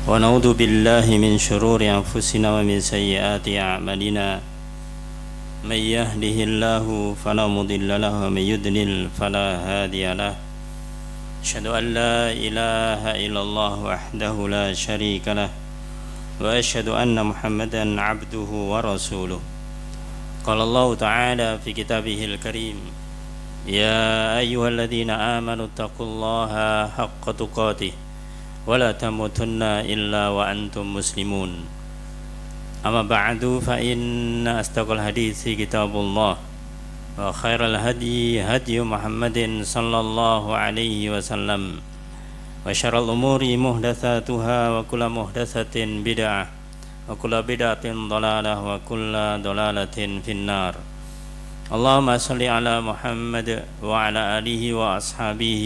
ونعوذ بالله من شرور أنفسنا ومن سيئات أعمالنا من يهده الله فلا مضل له ومن يضلل فلا هادي له أشهد أن لا إله إلا الله وحده لا شريك له وأشهد أن محمدا عبده ورسوله قال الله تعالى في كتابه الكريم يا أيها الذين آمنوا اتقوا الله حق تقاته ولا تموتن إلا وأنتم مسلمون أما بعد فإن أصدق الحديث كتاب الله وخير الهدي هدي محمد صلى الله عليه وسلم وشر الأمور محدثاتها وكل محدثة بدعة وكل بدعة ضلالة وكل ضلالة في النار اللهم صل على محمد وعلى آله وأصحابه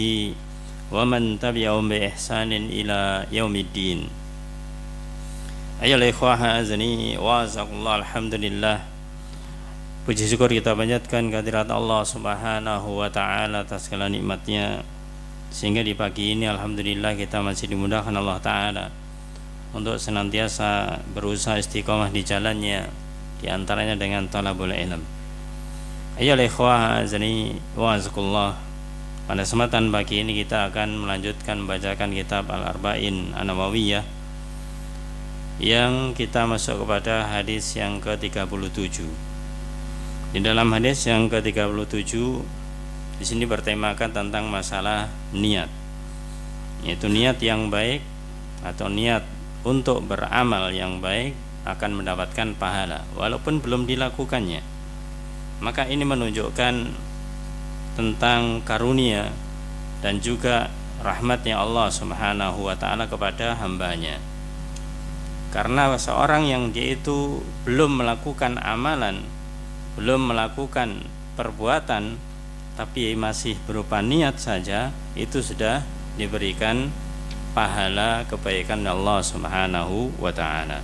ومن tabi'ahum bi ihsanin ila yaumiddin. Ayyuhal ikhwah azani wa azakumullah, alhamdulillah. Puji syukur kita panjatkan kehadirat Allah Subhanahu wa taala atas segala nikmatnya, sehingga di pagi ini alhamdulillah kita masih dimudahkan Allah taala untuk senantiasa berusaha istiqomah di jalannya, di antaranya dengan talabul ilm. Ayyuhal ikhwah azani wa azakumullah. Pada kesempatan pagi ini kita akan melanjutkan membacakan kitab Al-Arba'in An-Nawawiyah, yang kita masuk kepada hadis yang ke-37. Di dalam hadis yang ke-37 di sini bertemakan tentang masalah niat, yaitu niat yang baik atau niat untuk beramal yang baik akan mendapatkan pahala walaupun belum dilakukannya. Maka ini menunjukkan tentang karunia dan juga rahmatnya Allah Subhanahu wa ta'ala kepada hambanya. Karena seorang yang dia itu belum melakukan amalan, belum melakukan perbuatan, tapi masih berupa niat saja, itu sudah diberikan pahala kebaikan Allah Subhanahu wa ta'ala.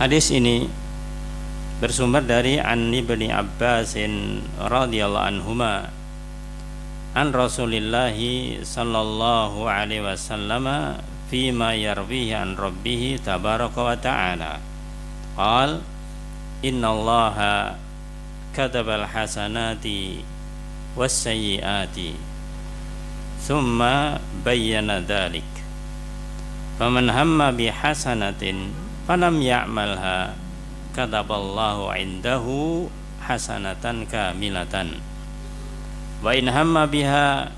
Hadis ini bersumber dari an Ibni Abbasin radhiyallahu anhuma an Rasulillah sallallahu alaihi wasallam fima yarwihi an rabbih tabaraka wa ta'ala qala innallaha katabal hasanati was sayyiati thumma bayyana dhalik faman hamma bi hasanatin falam ya'malha kataballahu indahu hasanatan kamilatan wa in hamma biha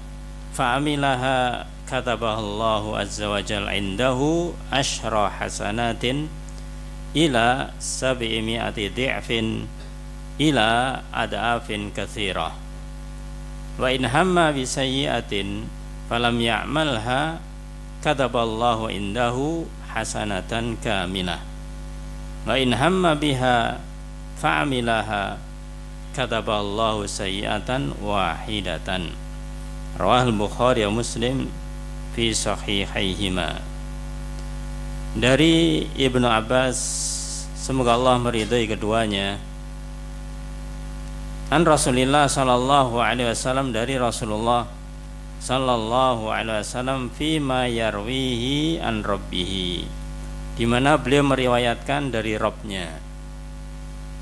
fa'amilaha kataballahu azza wa jalla indahu asyra hasanatin ila 700 di'fin ila adafin katsirah wa in hamma bi sayyi'atin falam ya'malha kataballahu indahu hasanatan kamilah wa in hamma biha fa'amilaha kataballahu sayyi'atan wahidatan. Rawahul Bukhari wa Muslim fi sahihaihima. Dari Ibnu Abbas, semoga Allah meridhai keduanya, an Rasulillah sallallahu alaihi wasallam, dari Rasulullah sallallahu alaihi wasallam, fima yarwihi an rabbih, di mana beliau meriwayatkan dari Rabb-nya.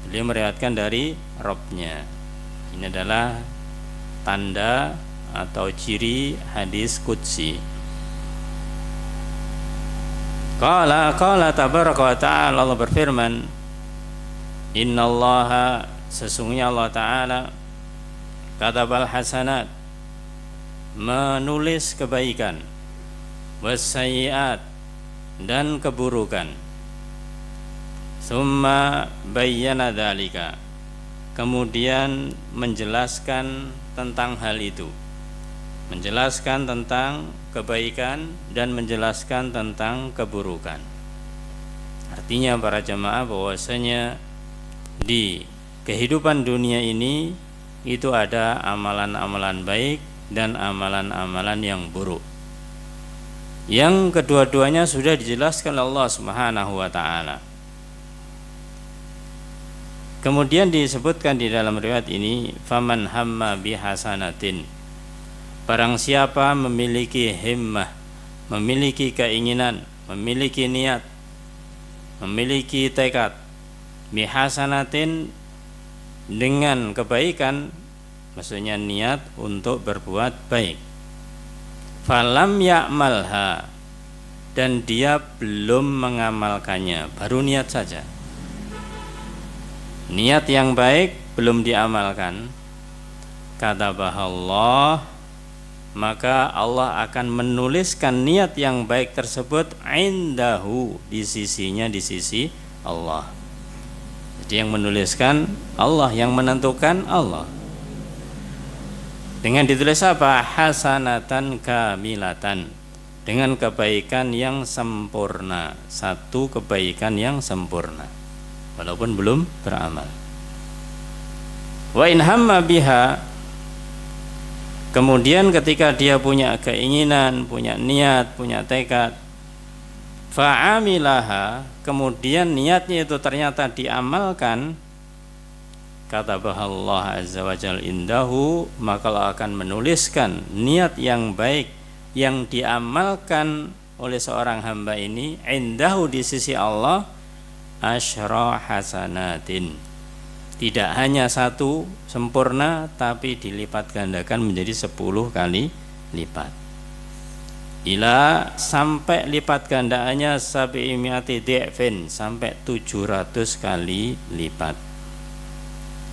Beliau meriwayatkan dari Rabb-nya. Ini adalah tanda atau ciri hadis qudsi. Qala tabaraka wa ta'ala, Allah berfirman, innallaha, sesungguhnya Allah Ta'ala, katabal hasanat, menulis kebaikan, wassayiat, dan keburukan. Summa bayyana dzalika, kemudian menjelaskan tentang hal itu, menjelaskan tentang kebaikan dan menjelaskan tentang keburukan. Artinya para jamaah bahwasanya di kehidupan dunia ini itu ada amalan-amalan baik dan amalan-amalan yang buruk, yang kedua-duanya sudah dijelaskan Allah Subhanahu wa ta'ala. Kemudian disebutkan di dalam riwayat ini, faman hamma bihasanatin, barang siapa memiliki himmah, memiliki keinginan, memiliki niat, memiliki tekad bihasanatin, dengan kebaikan, maksudnya niat untuk berbuat baik. Falam ya'malha, dan dia belum mengamalkannya, baru niat saja. Niat yang baik belum diamalkan, kata Allah, maka Allah akan menuliskan niat yang baik tersebut indahu, di sisinya, di sisi Allah. Jadi yang menuliskan Allah, yang menentukan Allah. Dengan ditulis apa? Hasanatan kamilatan, dengan kebaikan yang sempurna, satu kebaikan yang sempurna, walaupun belum beramal. Wa in hamma biha, kemudian ketika dia punya keinginan, punya niat, punya tekad, fa'amilaha, kemudian niatnya itu ternyata diamalkan, kata Allah azza wa jalla indahu, maka Allah akan menuliskan niat yang baik yang diamalkan oleh seorang hamba ini indahu, di sisi Allah, asyra hasanatin, tidak hanya satu sempurna, tapi dilipat gandakan menjadi 10 kali lipat. Ila, sampai lipat gandaannya sabi'imiati di'fin, sampai 700 kali lipat.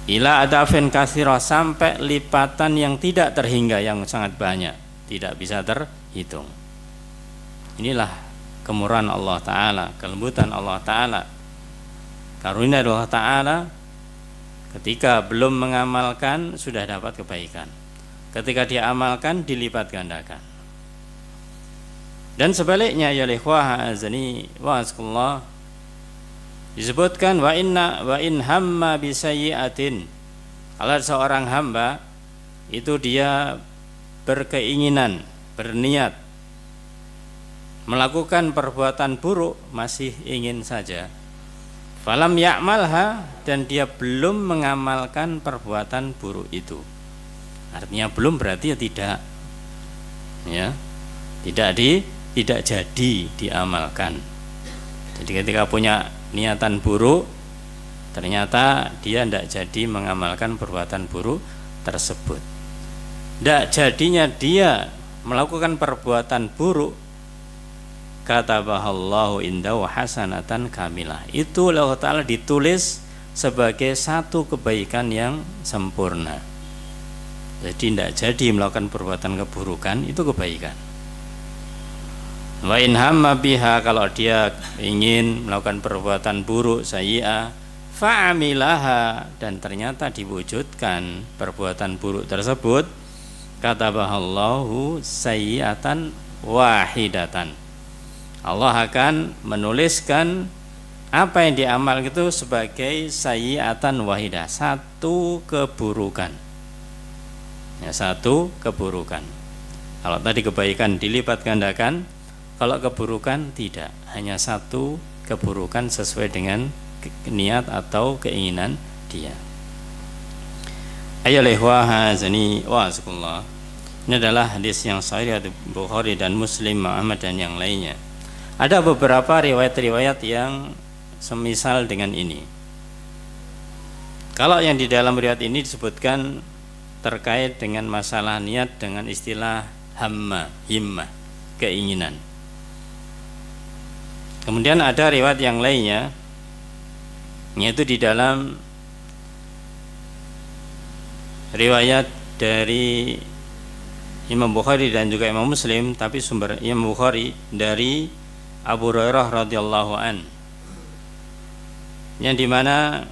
Ila adafin katsira, sampai lipatan yang tidak terhingga, yang sangat banyak, tidak bisa terhitung. Inilah kemurahan Allah Ta'ala, kelembutan Allah Ta'ala, karunia Allah Ta'ala. Ketika belum mengamalkan sudah dapat kebaikan, ketika dia amalkan dilipat gandakan. Dan sebaliknya, ya ikhwah azani wa asqullah, disebutkan wa in hamma bisayyi'atin, kalau seorang hamba itu dia berkeinginan, berniat melakukan perbuatan buruk, masih ingin saja, falam ya'malha, dan dia belum mengamalkan perbuatan buruk itu. Artinya belum berarti ya tidak, ya, tidak jadi diamalkan. Jadi ketika punya niatan buruk, ternyata dia tidak jadi mengamalkan perbuatan buruk tersebut. Tidak jadinya dia melakukan perbuatan buruk, kata Allahu indahu hasanatan kamilah, itu Allah Ta'ala ditulis sebagai satu kebaikan yang sempurna. Jadi tidak jadi melakukan perbuatan keburukan, itu kebaikan. Wa in hamma biha, kalau dia ingin melakukan perbuatan buruk, sayyi'ah, fa'amilaha, dan ternyata diwujudkan perbuatan buruk tersebut, kata Allahu sayyi'atan wahidatan, Allah akan menuliskan apa yang diamal itu sebagai sayyi'atan wahidah, satu keburukan, ya, satu keburukan. Kalau tadi kebaikan dilipat gandakan, kalau keburukan tidak, hanya satu keburukan sesuai dengan niat atau keinginan dia. Ayolah wahazani wa asqullah. Ini adalah hadis yang sahih dari Bukhari dan Muslim, Muhammad dan yang lainnya. Ada beberapa riwayat-riwayat yang semisal dengan ini. Kalau yang di dalam riwayat ini disebutkan terkait dengan masalah niat dengan istilah hamma, himmah, keinginan. Kemudian ada riwayat yang lainnya, yaitu di dalam riwayat dari Imam Bukhari dan juga Imam Muslim, tapi sumber Imam Bukhari dari Abu Hurairah radhiyallahu an, yang dimana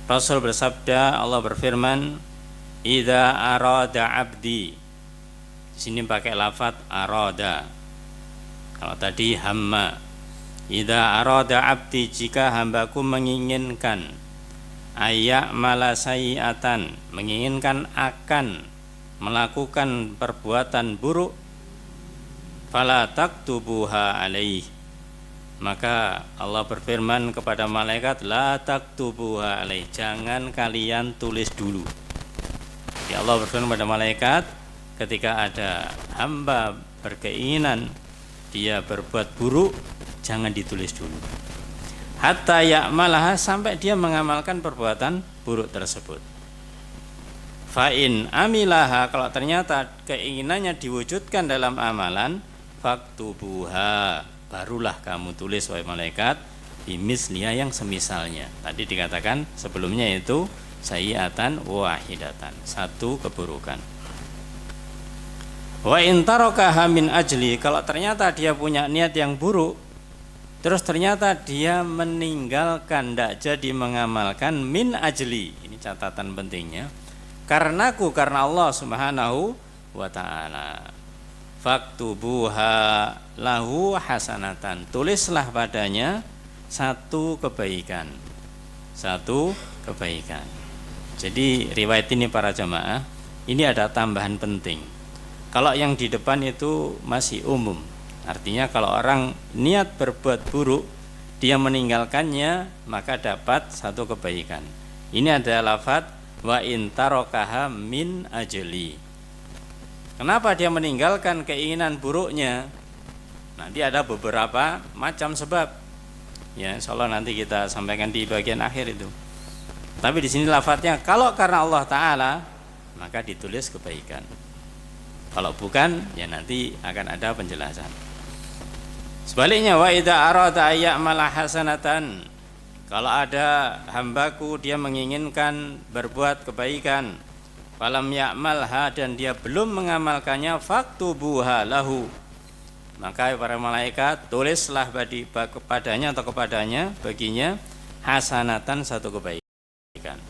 Rasul bersabda, Allah berfirman, idza arada abdi, di sini pakai lafaz arada, kalau tadi hamma. Idza arada abdi, jika hambaku menginginkan, ayak malasayiatan, menginginkan akan melakukan perbuatan buruk, fala taktubuha alaih, maka Allah berfirman kepada malaikat, la taktubuha alaih, jangan kalian tulis dulu. Jadi Allah berfirman kepada malaikat, ketika ada hamba berkeinginan dia berbuat buruk, jangan ditulis dulu. Hatta ya'malaha, sampai dia mengamalkan perbuatan buruk tersebut. Fa'in amilaha, kalau ternyata keinginannya diwujudkan dalam amalan, faktubuha, barulah kamu tulis wahai malaikat, bimisliha, yang semisalnya. Tadi dikatakan sebelumnya itu sayyi'atan wahidatan, satu keburukan. Wa in tarakaha min ajli, kalau ternyata dia punya niat yang buruk, terus ternyata dia meninggalkan, tidak jadi mengamalkan, min ajli, ini catatan pentingnya, karenaku, karena Allah Subhanahu wa ta'ala, faktubuha lahu hasanatan, tulislah padanya satu kebaikan. Satu kebaikan. Jadi riwayat ini para jamaah, ini ada tambahan penting. Kalau yang di depan itu masih umum, artinya kalau orang niat berbuat buruk, dia meninggalkannya, maka dapat satu kebaikan. Ini adalah lafadz wa in tarakaha min ajli. Kenapa dia meninggalkan keinginan buruknya? Nanti ada beberapa macam sebab. Ya, insyaallah nanti kita sampaikan di bagian akhir itu. Tapi di sini lafadznya kalau karena Allah Ta'ala, maka ditulis kebaikan. Kalau bukan, ya nanti akan ada penjelasan. Sebaliknya, wa idza arada ayya'mala hasanatan, kalau ada hambaku dia menginginkan berbuat kebaikan, falam ya'malha, dan dia belum mengamalkannya, faktubuha lahu, maka para malaikat tulislah kepadanya atau kepadanya, baginya, hasanatan, satu kebaikan.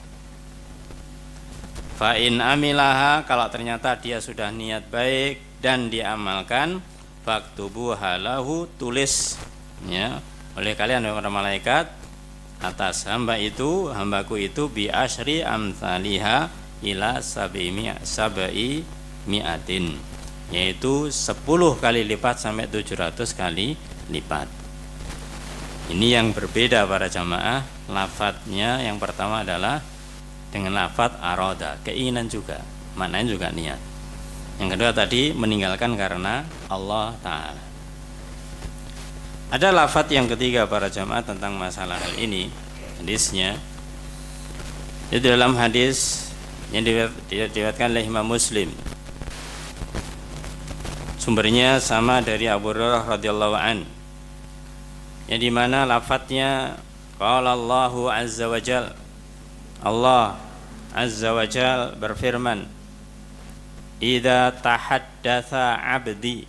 Fa in amilaha, kalau ternyata dia sudah niat baik dan diamalkan, faktubuha lahu, tulis ya oleh kalian para malaikat atas hambaku itu bi asyri amsaliha ila sabi mi'atin, yaitu 10 kali lipat sampai 700 kali lipat. Ini yang berbeda para jamaah. Lafadznya yang pertama adalah dengan lafadz aroda, keinginan juga, maknanya juga niat. Yang kedua tadi meninggalkan karena Allah Ta'ala. Ada lafadz yang ketiga para jamaah tentang masalah hal ini. Hadisnya itu dalam hadis yang diriwayatkan oleh Imam Muslim. Sumbernya sama dari Abu Hurairah radhiyallahu an, yang dimana lafadznya qala Allahu azza wa jalla, Allah azza wa jalla berfirman, idza tahaddatsa abdi,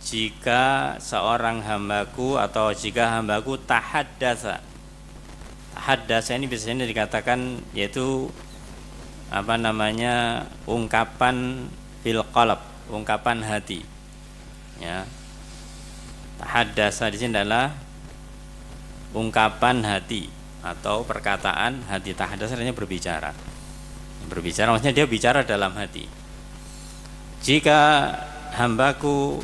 jika seorang hambaku atau jika hambaku tahaddatsa. Tahaddatsa ini biasanya dikatakan yaitu ungkapan fil qalb, ungkapan hati. Ya. Tahaddatsa di sini adalah ungkapan hati atau perkataan hati. Tahaddatsa artinya berbicara. Berbicara maksudnya dia bicara dalam hati. Jika hambaku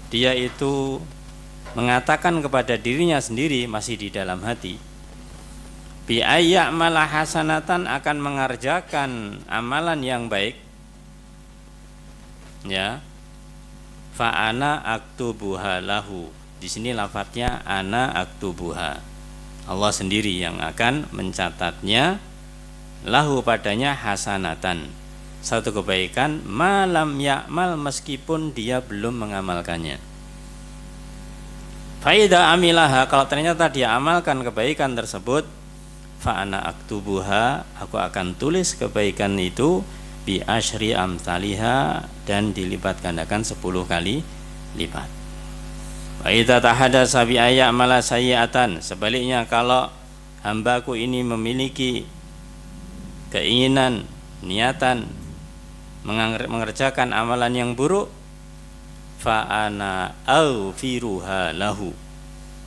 dia itu mengatakan kepada dirinya sendiri masih di dalam hati, bi ayya'mala hasanatan, akan mengerjakan amalan yang baik, ya, fa ana aktubuha lahu. Di sini lafadznya ana aktubuha, Allah sendiri yang akan mencatatnya, lahu padanya hasanatan, satu kebaikan, malam ya'mal, meskipun dia belum mengamalkannya. Faida amilaha, kalau ternyata dia amalkan kebaikan tersebut, fa ana aktubuha, aku akan tulis kebaikan itu bi asyri amsaliha, dan dilipat gandakan 10 kali lipat. Wa idza tahaddatsa bi ayya'mala sayyi'atan, sebaliknya kalau hambaku ini memiliki keinginan, niatan mengerjakan amalan yang buruk, fa ana aghfiruha lahu,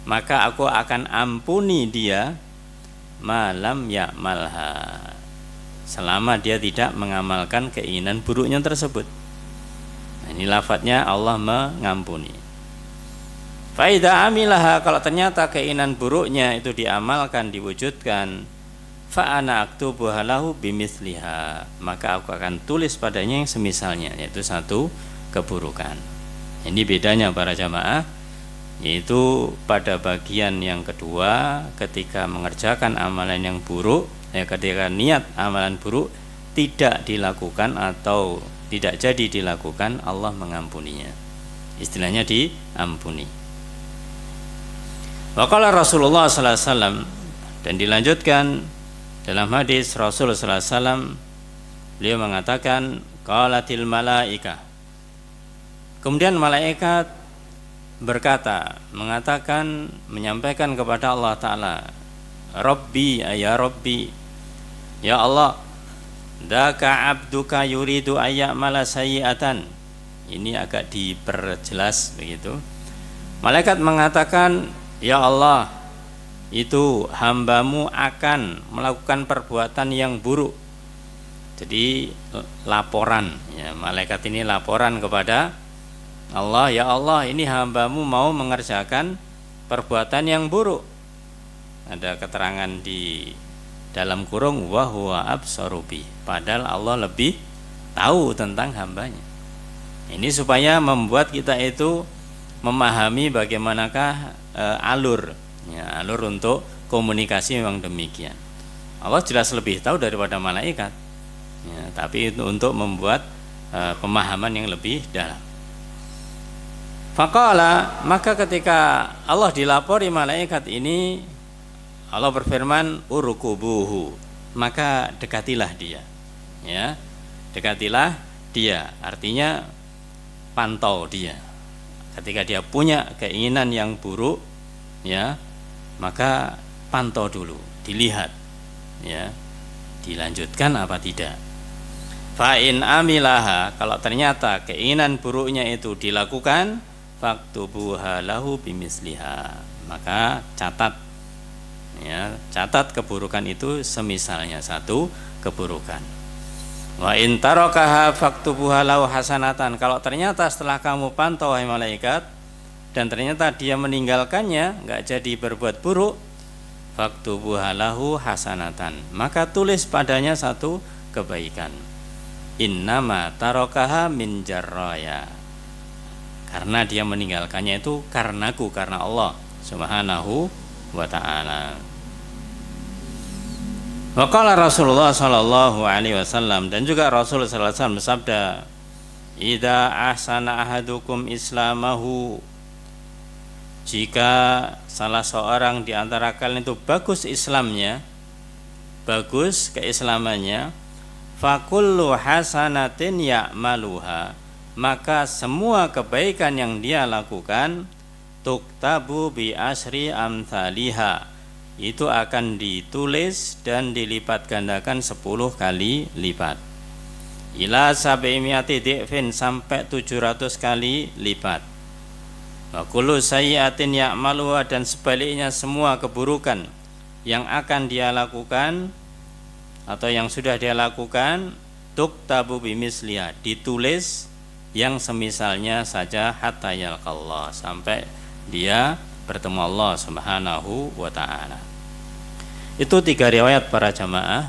maka aku akan ampuni dia, malam ya'malha, selama dia tidak mengamalkan keinginan buruknya tersebut. Nah, ini lafadznya Allah mengampuni. Fa idza amilaha, kalau ternyata keinginan buruknya itu diamalkan, diwujudkan, fa ana aktubuha lahu bimithliha, maka aku akan tulis padanya yang semisalnya, yaitu satu keburukan. Ini bedanya para jamaah, yaitu pada bagian yang kedua ketika mengerjakan amalan yang buruk, ketika niat amalan buruk tidak dilakukan atau tidak jadi dilakukan, Allah mengampuninya. Istilahnya diampuni. Waqala Rasulullah sallallahu alaihi wasallam, dan dilanjutkan dalam hadis Rasul sallallahu alaihi wasallam, beliau mengatakan qalatil malaikah. Kemudian malaikat berkata, mengatakan, menyampaikan kepada Allah Ta'ala, Rabbi, ya Rabbi, ya Allah, daka abduka yuridu ayya'mala sayyi'atan. Ini agak diperjelas begitu. Malaikat mengatakan, ya Allah, itu hambamu akan melakukan perbuatan yang buruk. Jadi laporan, ya, malaikat ini laporan kepada Allah, ya Allah, ini hambamu mau mengerjakan perbuatan yang buruk. Ada keterangan di dalam kurung wa huwa absarubi, padahal Allah lebih tahu tentang hambanya. Ini supaya membuat kita itu memahami bagaimanakah alur untuk komunikasi. Memang demikian. Allah jelas lebih tahu daripada malaikat, ya, tapi itu untuk membuat pemahaman yang lebih dalam. Faqala, maka ketika Allah dilapori malaikat ini, Allah berfirman, urkubuhu, maka dekatilah dia. Ya, dekatilah dia, artinya pantau dia. Ketika dia punya keinginan yang buruk, ya, maka pantau dulu, dilihat, ya, dilanjutkan apa tidak. Fa in amilaha, kalau ternyata keinginan buruknya itu dilakukan, faktubuha lahu bimisliha, maka catat, ya, catat keburukan itu semisalnya satu keburukan. Wa in tarakaha faktubuha lahu hasanatan, kalau ternyata setelah kamu pantau hai malaikat dan ternyata dia meninggalkannya, enggak jadi berbuat buruk, faktubuha lahu hasanatan, maka tulis padanya satu kebaikan. Innama tarakaha min jarraya, karena dia meninggalkannya itu karenaku, karena Allah Subhanahu wa ta'ala. Wa qala Rasulullah sallallahu alaihi wasallam, dan juga Rasul sallallahu alaihi wasallam bersabda, idza ahsana ahadukum islamahu, jika salah seorang di antara kalian itu bagus Islamnya, bagus keislamannya, fakullu hasanatin ya'maluha, maka semua kebaikan yang dia lakukan, tuktabu bi asri amthaliha, itu akan ditulis dan dilipat gandakan 10 kali lipat, ila sab'imiati di'fin, sampai 700 kali lipat. Wa kullu sayyi'atin ya'maluha, dan sebaliknya semua keburukan yang akan dia lakukan atau yang sudah dia lakukan, tuktabu bimisliha, ditulis yang semisalnya saja, hatta yalqallah, sampai dia bertemu Allah Subhanahu wa ta'ala. Itu 3 riwayat para jamaah,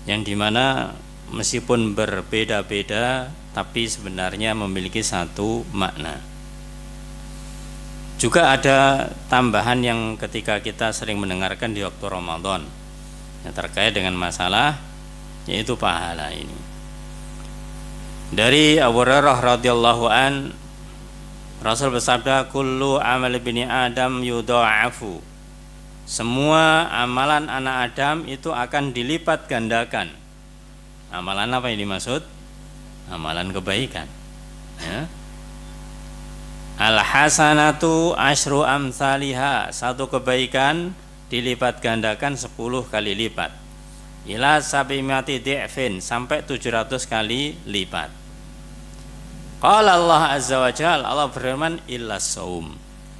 yang dimana meskipun berbeda-beda tapi sebenarnya memiliki satu makna. Juga ada tambahan yang ketika kita sering mendengarkan di waktu Ramadan, yang terkait dengan masalah yaitu pahala ini. Dari Abu Hurairah radhiyallahu an, Rasul bersabda, kullu amal bini Adam yudha'afu, semua amalan anak Adam itu akan dilipat gandakan. Amalan apa yang dimaksud? Amalan kebaikan, ya. Al hasanatu asyru amsalihha, satu kebaikan dilipat gandakan 10 kali lipat, ila sab'imiati di'fin, sampai 700 kali lipat. Qala Allah azza wa jalla, Allah berfirman, illa saum,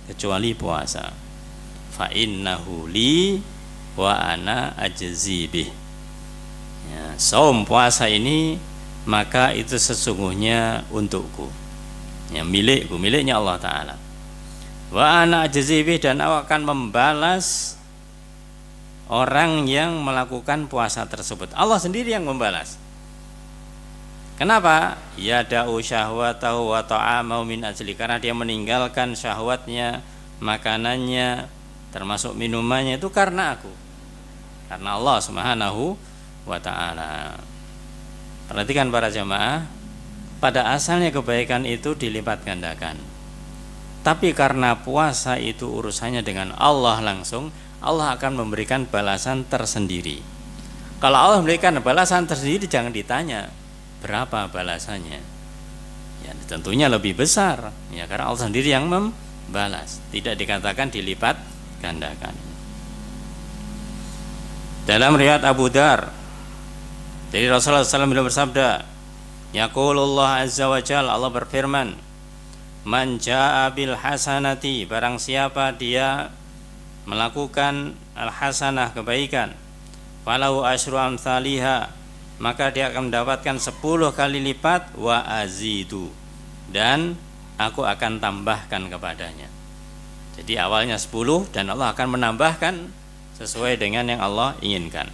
kecuali puasa, fa innahu li wa ana ajzi bih, ya, saum, puasa ini maka itu sesungguhnya untukku, ya, milikku, miliknya Allah Ta'ala. Wa ana ajzi bih, dan aku akan membalas orang yang melakukan puasa tersebut. Allah sendiri yang membalas. Kenapa? Yada'u syahwatahu wa ta'amahu min ajli, karena dia meninggalkan syahwatnya, makanannya, termasuk minumannya itu karena aku, karena Allah Subhanahu wa ta'ala. Perhatikan para jamaah, pada asalnya kebaikan itu dilipat gandakan. Tapi karena puasa itu urusannya dengan Allah langsung, Allah akan memberikan balasan tersendiri. Kalau Allah memberikan balasan tersendiri, jangan ditanya berapa balasannya. Ya, tentunya lebih besar, ya, karena Allah sendiri yang membalas. Tidak dikatakan dilipat gandakan. Dalam riwayat Abu Dar, dari Rasulullah SAW beliau bersabda, yaqulullah azza wa jalla, Allah berfirman, man jaa bil hasanati, barang siapa dia melakukan al hasanah, kebaikan, falahu asyru amsalihha, maka dia akan mendapatkan 10 kali lipat, wa azidu, dan aku akan tambahkan kepadanya. Jadi awalnya 10 dan Allah akan menambahkan sesuai dengan yang Allah inginkan.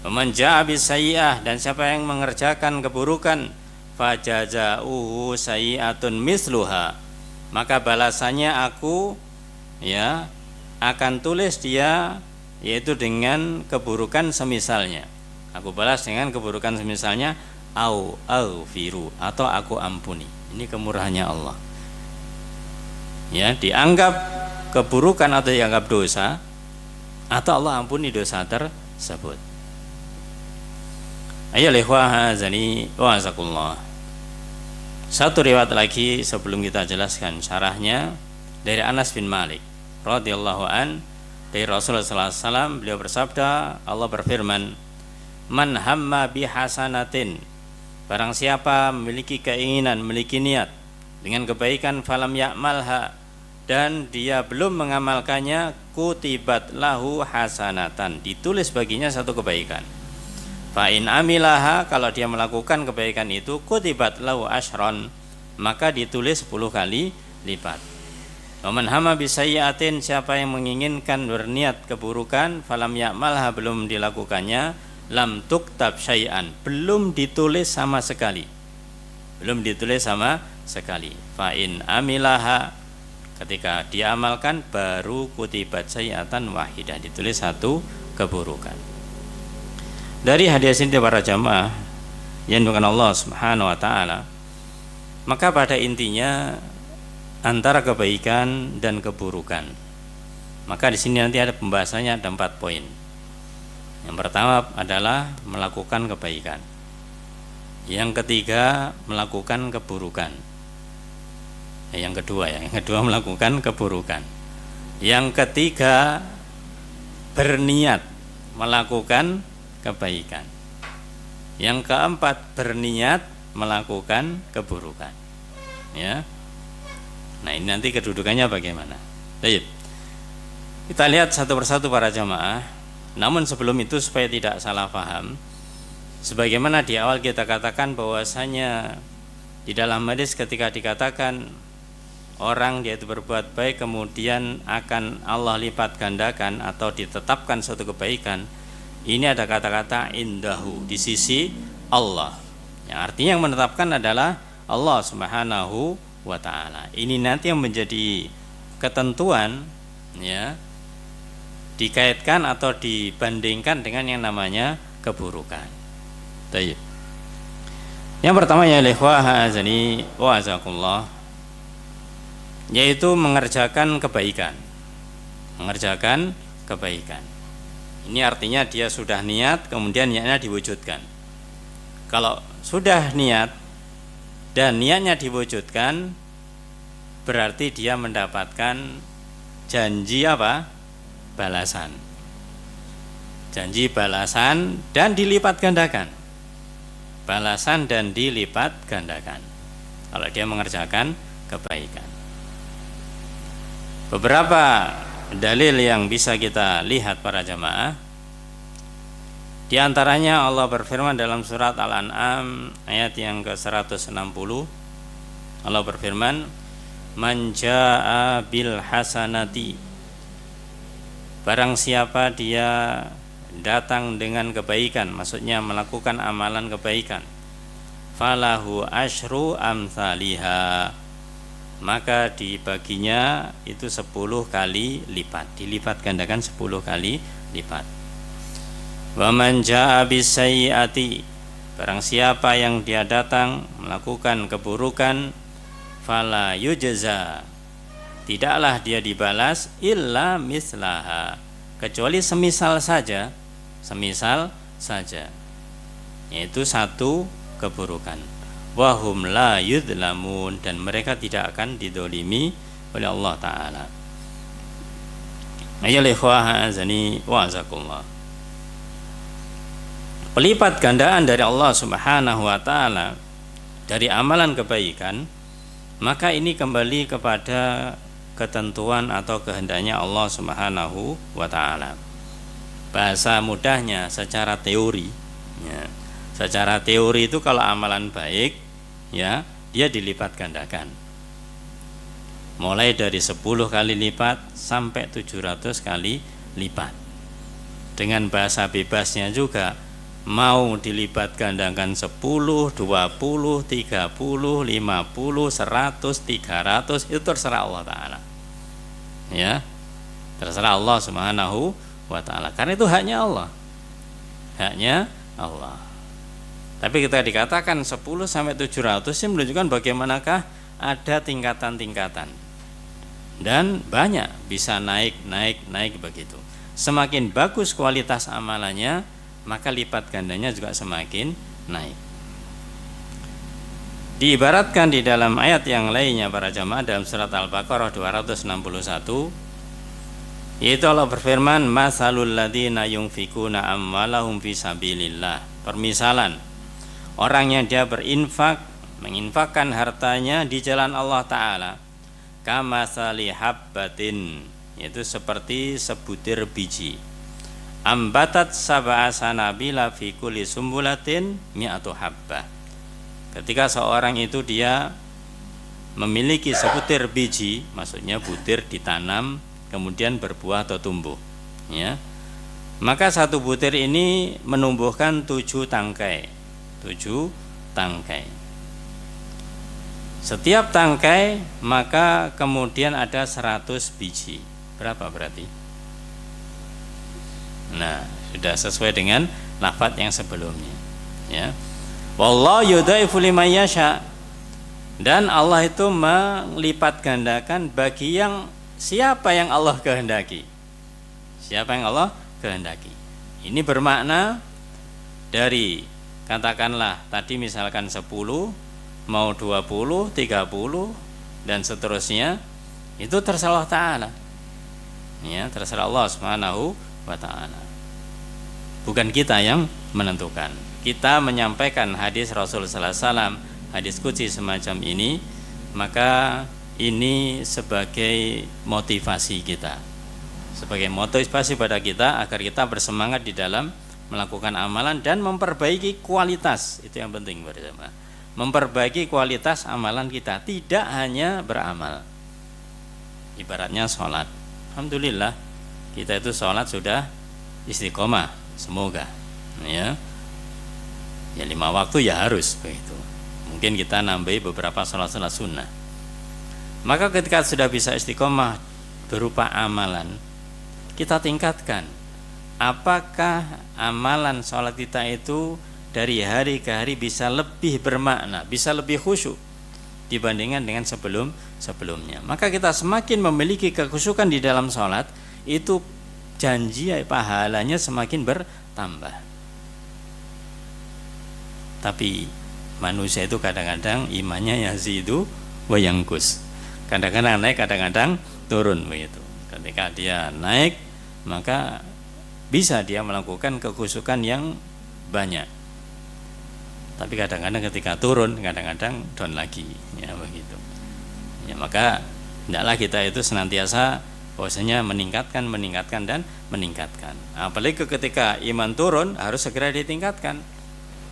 Man jaa bis sayyi'ah, dan siapa yang mengerjakan keburukan, fajazauhu sayyi'atun misluha, maka balasannya aku, ya, akan tulis dia, yaitu dengan keburukan semisalnya. Aku balas dengan keburukan semisalnya, au firu, atau aku ampuni. Ini kemurahannya Allah. Ya, dianggap keburukan atau dianggap dosa, atau Allah ampuni dosa tersebut. Ayo ikhwah azani wa azakullah. Satu riwayat lagi sebelum kita jelaskan syarahnya, dari Anas bin Malik radhiyallahu an, dari Rasulullah sallallahu alaihi wasallam, beliau bersabda, Allah berfirman, man hamma bihasanatin, barang siapa memiliki keinginan, memiliki niat dengan kebaikan, falam ya'malha, dan dia belum mengamalkannya, kutibat lahu hasanatan, ditulis baginya satu kebaikan. Fa in amilaha, kalau dia melakukan kebaikan itu, kutibat lahu asyron, maka ditulis 10 kali lipat. Wa man hamma bisayyi'atin, siapa yang menginginkan, berniat keburukan, falam ya'malha, belum dilakukannya, lam tuktab syai'an, belum ditulis sama sekali. Belum ditulis sama sekali. Fa in amilaha, ketika diamalkan, baru kutibat sayyi'atan wahidah, ditulis satu keburukan. Dari hadis ini para jamaah yang dimuliakan Allah Subhanahu wa taala, maka pada intinya antara kebaikan dan keburukan, maka di sini nanti ada pembahasannya, ada 4 poin. Yang pertama adalah melakukan kebaikan. Yang ketiga melakukan keburukan. Yang kedua melakukan keburukan. Yang ketiga berniat melakukan kebaikan. Yang keempat berniat melakukan keburukan. Ya. Nah, ini nanti kedudukannya bagaimana? Baik. Kita lihat satu persatu para jamaah. Namun sebelum itu, supaya tidak salah paham, sebagaimana di awal kita katakan bahwasanya di dalam hadis ketika dikatakan orang dia itu berbuat baik kemudian akan Allah lipat gandakan atau ditetapkan suatu kebaikan, ini ada kata-kata indahu, di sisi Allah. Yang artinya yang menetapkan adalah Allah Subhanahu wa taala. Ini nanti yang menjadi ketentuan, ya, dikaitkan atau dibandingkan dengan yang namanya keburukan. Baik. Yang pertama ya ikhwah azani wa azakullah, yaitu mengerjakan kebaikan. Mengerjakan kebaikan. Ini artinya dia sudah niat, kemudian niatnya diwujudkan. Kalau sudah niat dan niatnya diwujudkan, berarti dia mendapatkan janji apa? Balasan. Janji balasan dan dilipat gandakan. Balasan dan dilipat gandakan kalau dia mengerjakan kebaikan. Beberapa dalil yang bisa kita lihat para jamaah, di antaranya Allah berfirman dalam surat Al-An'am ayat yang ke-160. Allah berfirman, man jaa bil hasanati, barang siapa dia datang dengan kebaikan, maksudnya melakukan amalan kebaikan, falahu asyru amsalihha, maka dibaginya itu 10 kali lipat, dilipat gandakan 10 kali lipat. Wa man jaa bisayyiati, barang siapa yang dia datang melakukan keburukan, fala yujza, tidaklah dia dibalas illa mislaha, kecuali semisal saja, yaitu satu keburukan. Wahum la yudlamun, dan mereka tidak akan didolimi oleh Allah Ta'ala. Ayyuhal ikhwah azani wa azakumullah. Pelipat gandaan dari Allah Subhanahu wa Ta'ala dari amalan kebaikan, maka ini kembali kepada ketentuan atau kehendaknya Allah Subhanahu wa Ta'ala. Bahasa mudahnya secara teori, ya. Secara teori itu kalau amalan baik, ya, dia dilipat gandakan. Mulai dari 10 kali lipat sampai 700 kali lipat. Dengan bahasa bebasnya juga, mau dilipat gandakan 10, 20, 30, 50, 100, 300, itu terserah Allah Ta'ala. Ya, terserah Allah Subhanahu wa Ta'ala. Karena itu haknya Allah. Haknya Allah. Tapi kita dikatakan 10 sampai 700 ini menunjukkan bagaimanakah ada tingkatan-tingkatan. Dan banyak, bisa naik begitu. Semakin bagus kualitas amalannya, maka lipat gandanya juga semakin naik. Diibaratkan di dalam ayat yang lainnya para jamaah dalam surat Al-Baqarah 261, yaitu Allah berfirman, masalul ladzina yunfikuna amwalahum fi sabilillah. Permisalan orang yang dia menginfakkan hartanya di jalan Allah Ta'ala, kamasali habbatin, yaitu seperti sebutir biji, ambatat sab'a sanabila fi kulli sumbulatin mi'atu habbah. Ketika seorang itu dia memiliki sebutir biji, maksudnya butir ditanam kemudian berbuah atau tumbuh, ya, maka satu butir ini menumbuhkan 7 tangkai. Setiap tangkai maka kemudian ada 100 biji. Berapa berarti? Nah, sudah sesuai dengan lafaz yang sebelumnya, ya. Wallahu yudhaifu liman yasha, dan Allah itu melipat gandakan bagi yang siapa yang Allah kehendaki. Siapa yang Allah kehendaki. Ini bermakna dari, katakanlah tadi misalkan 10, mau 20, 30 dan seterusnya, itu terserah Allah Ta'ala. Ya, terserah Allah Subhanahu wa Ta'ala. Bukan kita yang menentukan. Kita menyampaikan hadis Rasul sallallahu alaihi wasallam, hadis qudsi semacam ini, maka ini sebagai motivasi kita. Sebagai motivasi pada kita agar kita bersemangat di dalam melakukan amalan dan memperbaiki kualitas. Itu yang penting bersama. Memperbaiki kualitas amalan kita, tidak hanya beramal. Ibaratnya sholat, alhamdulillah kita itu sholat sudah istiqomah, semoga, ya 5 waktu ya harus begitu. Mungkin kita nambahi beberapa sholat sunnah. Maka ketika sudah bisa istiqomah berupa amalan, kita tingkatkan. Apakah amalan sholat kita itu dari hari ke hari bisa lebih bermakna, bisa lebih khusyuk dibandingkan dengan sebelumnya. Maka kita semakin memiliki kekhusyukan di dalam sholat, itu janji pahalanya semakin bertambah. Tapi manusia itu kadang-kadang imannya yazidu wa yanqus. Kadang-kadang naik, kadang-kadang turun begitu. Ketika dia naik, maka bisa dia melakukan kekhusyukan yang banyak. Tapi kadang-kadang ketika turun, kadang-kadang down lagi, ya begitu. Ya, maka hendaklah kita itu senantiasa bahwasanya meningkatkan dan meningkatkan. Apalagi ketika iman turun harus segera ditingkatkan.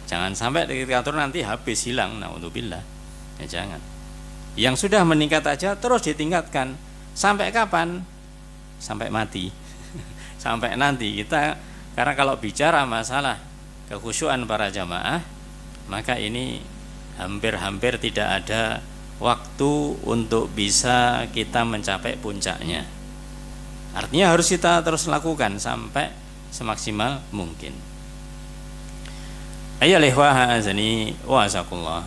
Jangan sampai ketika turun nanti habis, hilang, naudzubillah. Ya jangan. Yang sudah meningkat aja terus ditingkatkan. Sampai kapan? Sampai mati. Sampai nanti kita, karena kalau bicara masalah kekhusyuan para jamaah, maka ini hampir-hampir tidak ada waktu untuk bisa kita mencapai puncaknya. Artinya harus kita terus lakukan sampai semaksimal mungkin. Ayyuhal azani wa azakullah.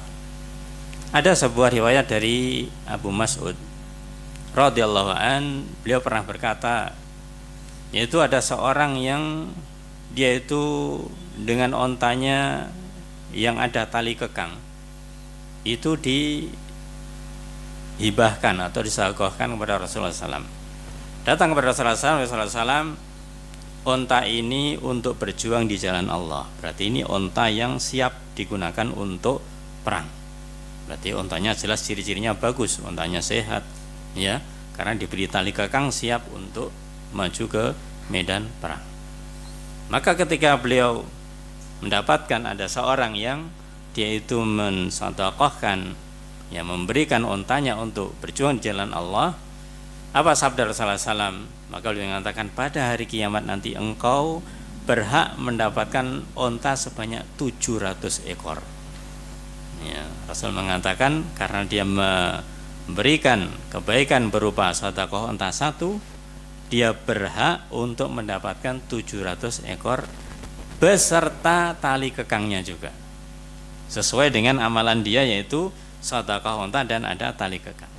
Ada sebuah riwayat dari Abu Mas'ud radhiyallahu an, beliau pernah berkata, yaitu ada seorang yang dia itu dengan ontanya yang ada tali kekang itu dihibahkan atau disedekahkan kepada Rasulullah SAW. Datang kepada Rasulullah SAW, onta ini untuk berjuang di jalan Allah. Berarti ini onta yang siap digunakan untuk perang. Berarti ontanya jelas ciri-cirinya bagus, ontanya sehat, ya, karena diberi tali kekang siap untuk maju ke medan perang. Maka ketika beliau mendapatkan ada seorang yang dia itu mensedekahkan, ya, memberikan ontanya untuk berjuang di jalan Allah, apa sabda Rasulullah SAW? Maka beliau mengatakan, pada hari kiamat nanti engkau berhak mendapatkan onta sebanyak 700 ekor. Ya, Rasul mengatakan karena dia memberikan kebaikan berupa sedekah onta satu, dia berhak untuk mendapatkan 700 ekor beserta tali kekangnya juga, sesuai dengan amalan dia, yaitu sedekah onta dan ada tali kekang.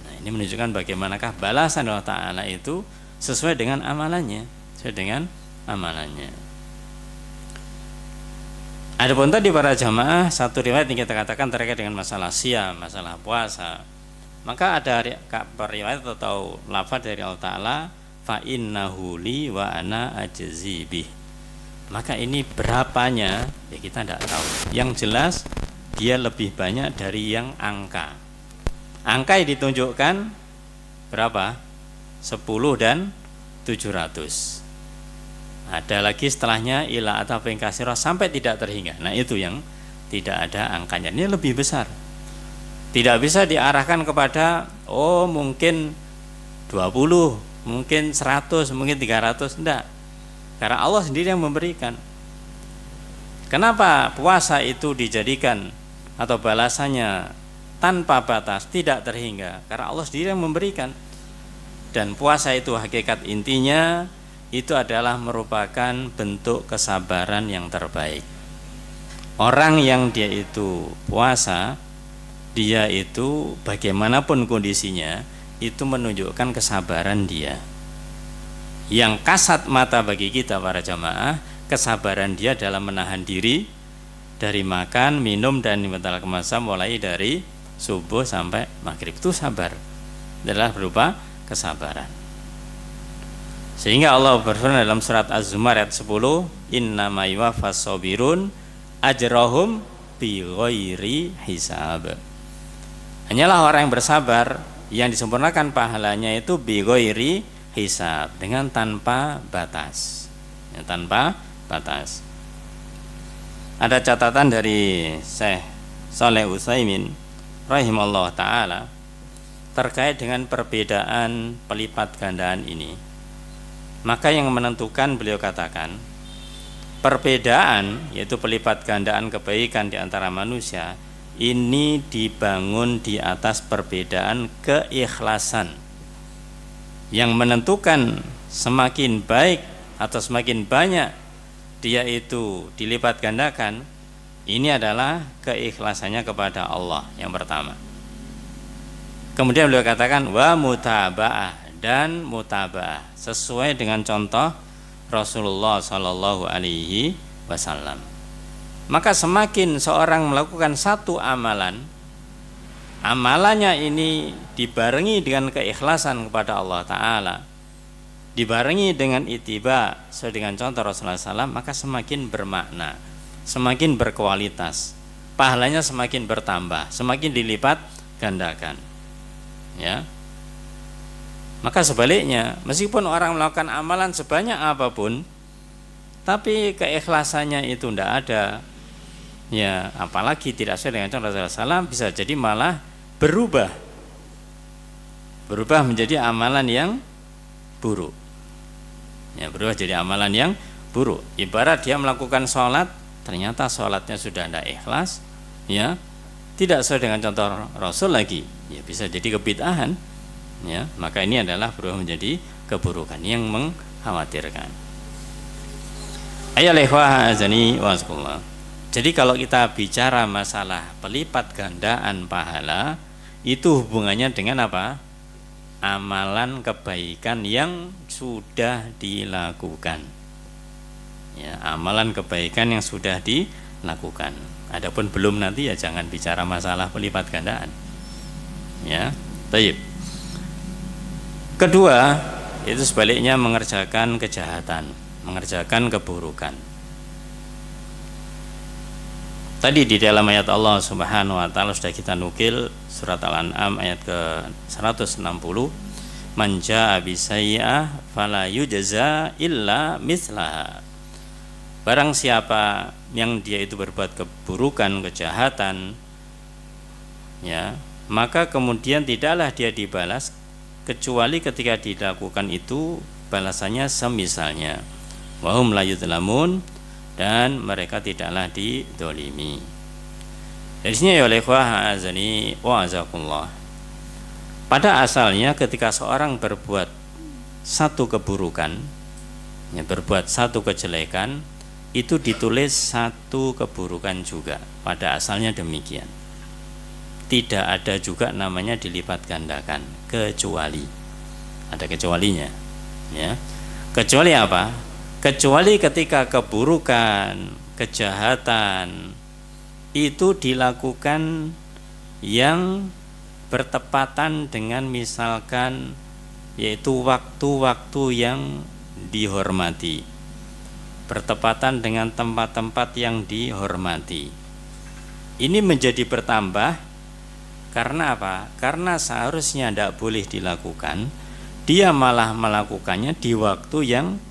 Nah, ini menunjukkan bagaimanakah balasan Allah Ta'ala itu sesuai dengan amalannya, sesuai dengan amalannya. Adapun tadi para jamaah, satu riwayat yang kita katakan terkait dengan masalah siam, masalah puasa, maka ada riwayat atau lafaz dari Allah Ta'ala, fa innahu li wa ana ajzi bih. Maka ini berapanya ya kita tidak tahu. Yang jelas dia lebih banyak dari yang angka. Angka yang ditunjukkan berapa? 10 dan 700. Ada lagi setelahnya ila atau kasirah sampai tidak terhingga. Nah, itu yang tidak ada angkanya. Ini lebih besar. Tidak bisa diarahkan kepada mungkin 20, mungkin 100, mungkin 300, enggak. Karena Allah sendiri yang memberikan. Kenapa puasa itu dijadikan atau balasannya tanpa batas, tidak terhingga? Karena Allah sendiri yang memberikan. Dan puasa itu hakikat intinya itu adalah merupakan bentuk kesabaran yang terbaik. Orang yang dia itu puasa, dia itu bagaimanapun kondisinya itu menunjukkan kesabaran dia. Yang kasat mata bagi kita para jamaah, kesabaran dia dalam menahan diri dari makan, minum dan membatalkan puasa mulai dari subuh sampai maghrib, itu sabar, adalah berupa kesabaran. Sehingga Allah berfirman dalam surat Az-Zumar ayat 10, innama yuwaffas sabirun ajrahum bighairi hisab. Hanyalah orang yang bersabar yang disempurnakan pahalanya itu bighairi hisab, dengan tanpa batas. Ya, tanpa batas. Ada catatan dari Syekh Shalih Utsaimin rahimallahu taala terkait dengan perbedaan pelipat gandaan ini. Maka yang menentukan, beliau katakan, perbedaan yaitu pelipat gandaan kebaikan di antara manusia ini dibangun di atas perbedaan keikhlasan. Yang menentukan semakin baik atau semakin banyak dia itu dilipat gandakan, ini adalah keikhlasannya kepada Allah yang pertama. Kemudian beliau katakan wa mutaba'ah, dan mutaba'ah sesuai dengan contoh Rasulullah Shallallahu Alaihi Wasallam. Maka semakin seorang melakukan satu amalan, amalannya ini dibarengi dengan keikhlasan kepada Allah Ta'ala, dibarengi dengan ittiba sesuai dengan contoh Rasulullah SAW, maka semakin bermakna, semakin berkualitas, pahalanya semakin bertambah, semakin dilipat gandakan. Ya. Maka sebaliknya, meskipun orang melakukan amalan sebanyak apapun, tapi keikhlasannya itu tidak ada, ya, apalagi tidak sesuai dengan contoh Rasulullah SAW, bisa jadi malah berubah menjadi amalan yang buruk. Ya, berubah jadi amalan yang buruk. Ibarat dia melakukan sholat, ternyata sholatnya sudah tidak ikhlas, ya, tidak sesuai dengan contoh Rasul lagi, ya bisa jadi kebid'ahan, ya. Maka ini adalah berubah menjadi keburukan yang mengkhawatirkan. Ayo ikhwah azani wasakumullah. Jadi kalau kita bicara masalah pelipat gandaan pahala, itu hubungannya dengan apa? Amalan kebaikan yang sudah dilakukan. Ya, amalan kebaikan yang sudah dilakukan. Adapun belum nanti ya jangan bicara masalah pelipat gandaan. Ya, baik. Kedua, itu sebaliknya mengerjakan kejahatan, mengerjakan keburukan. Tadi di dalam ayat Allah Subhanahu wa taala sudah kita nukil surat Al-An'am ayat ke-160, man jaa'a bisayyi'ah fala yujza illa mithlaha. Barang siapa yang dia itu berbuat keburukan, kejahatan, ya, maka kemudian tidaklah dia dibalas kecuali ketika dilakukan itu balasannya semisalnya. Wa hum la yudlamun, dan mereka tidaklah didolimi. Dari sini ya ikhwah azani wa azakumullah. Pada asalnya ketika seorang berbuat satu keburukan, ya, berbuat satu kejelekan, itu ditulis satu keburukan juga. Pada asalnya demikian. Tidak ada juga namanya dilipat gandakan, kecuali ada kecualinya, ya. Kecuali apa? Kecuali ketika keburukan, kejahatan itu dilakukan yang bertepatan dengan misalkan yaitu waktu-waktu yang dihormati, bertepatan dengan tempat-tempat yang dihormati. Ini menjadi bertambah karena apa? Karena seharusnya tidak boleh dilakukan, dia malah melakukannya di waktu yang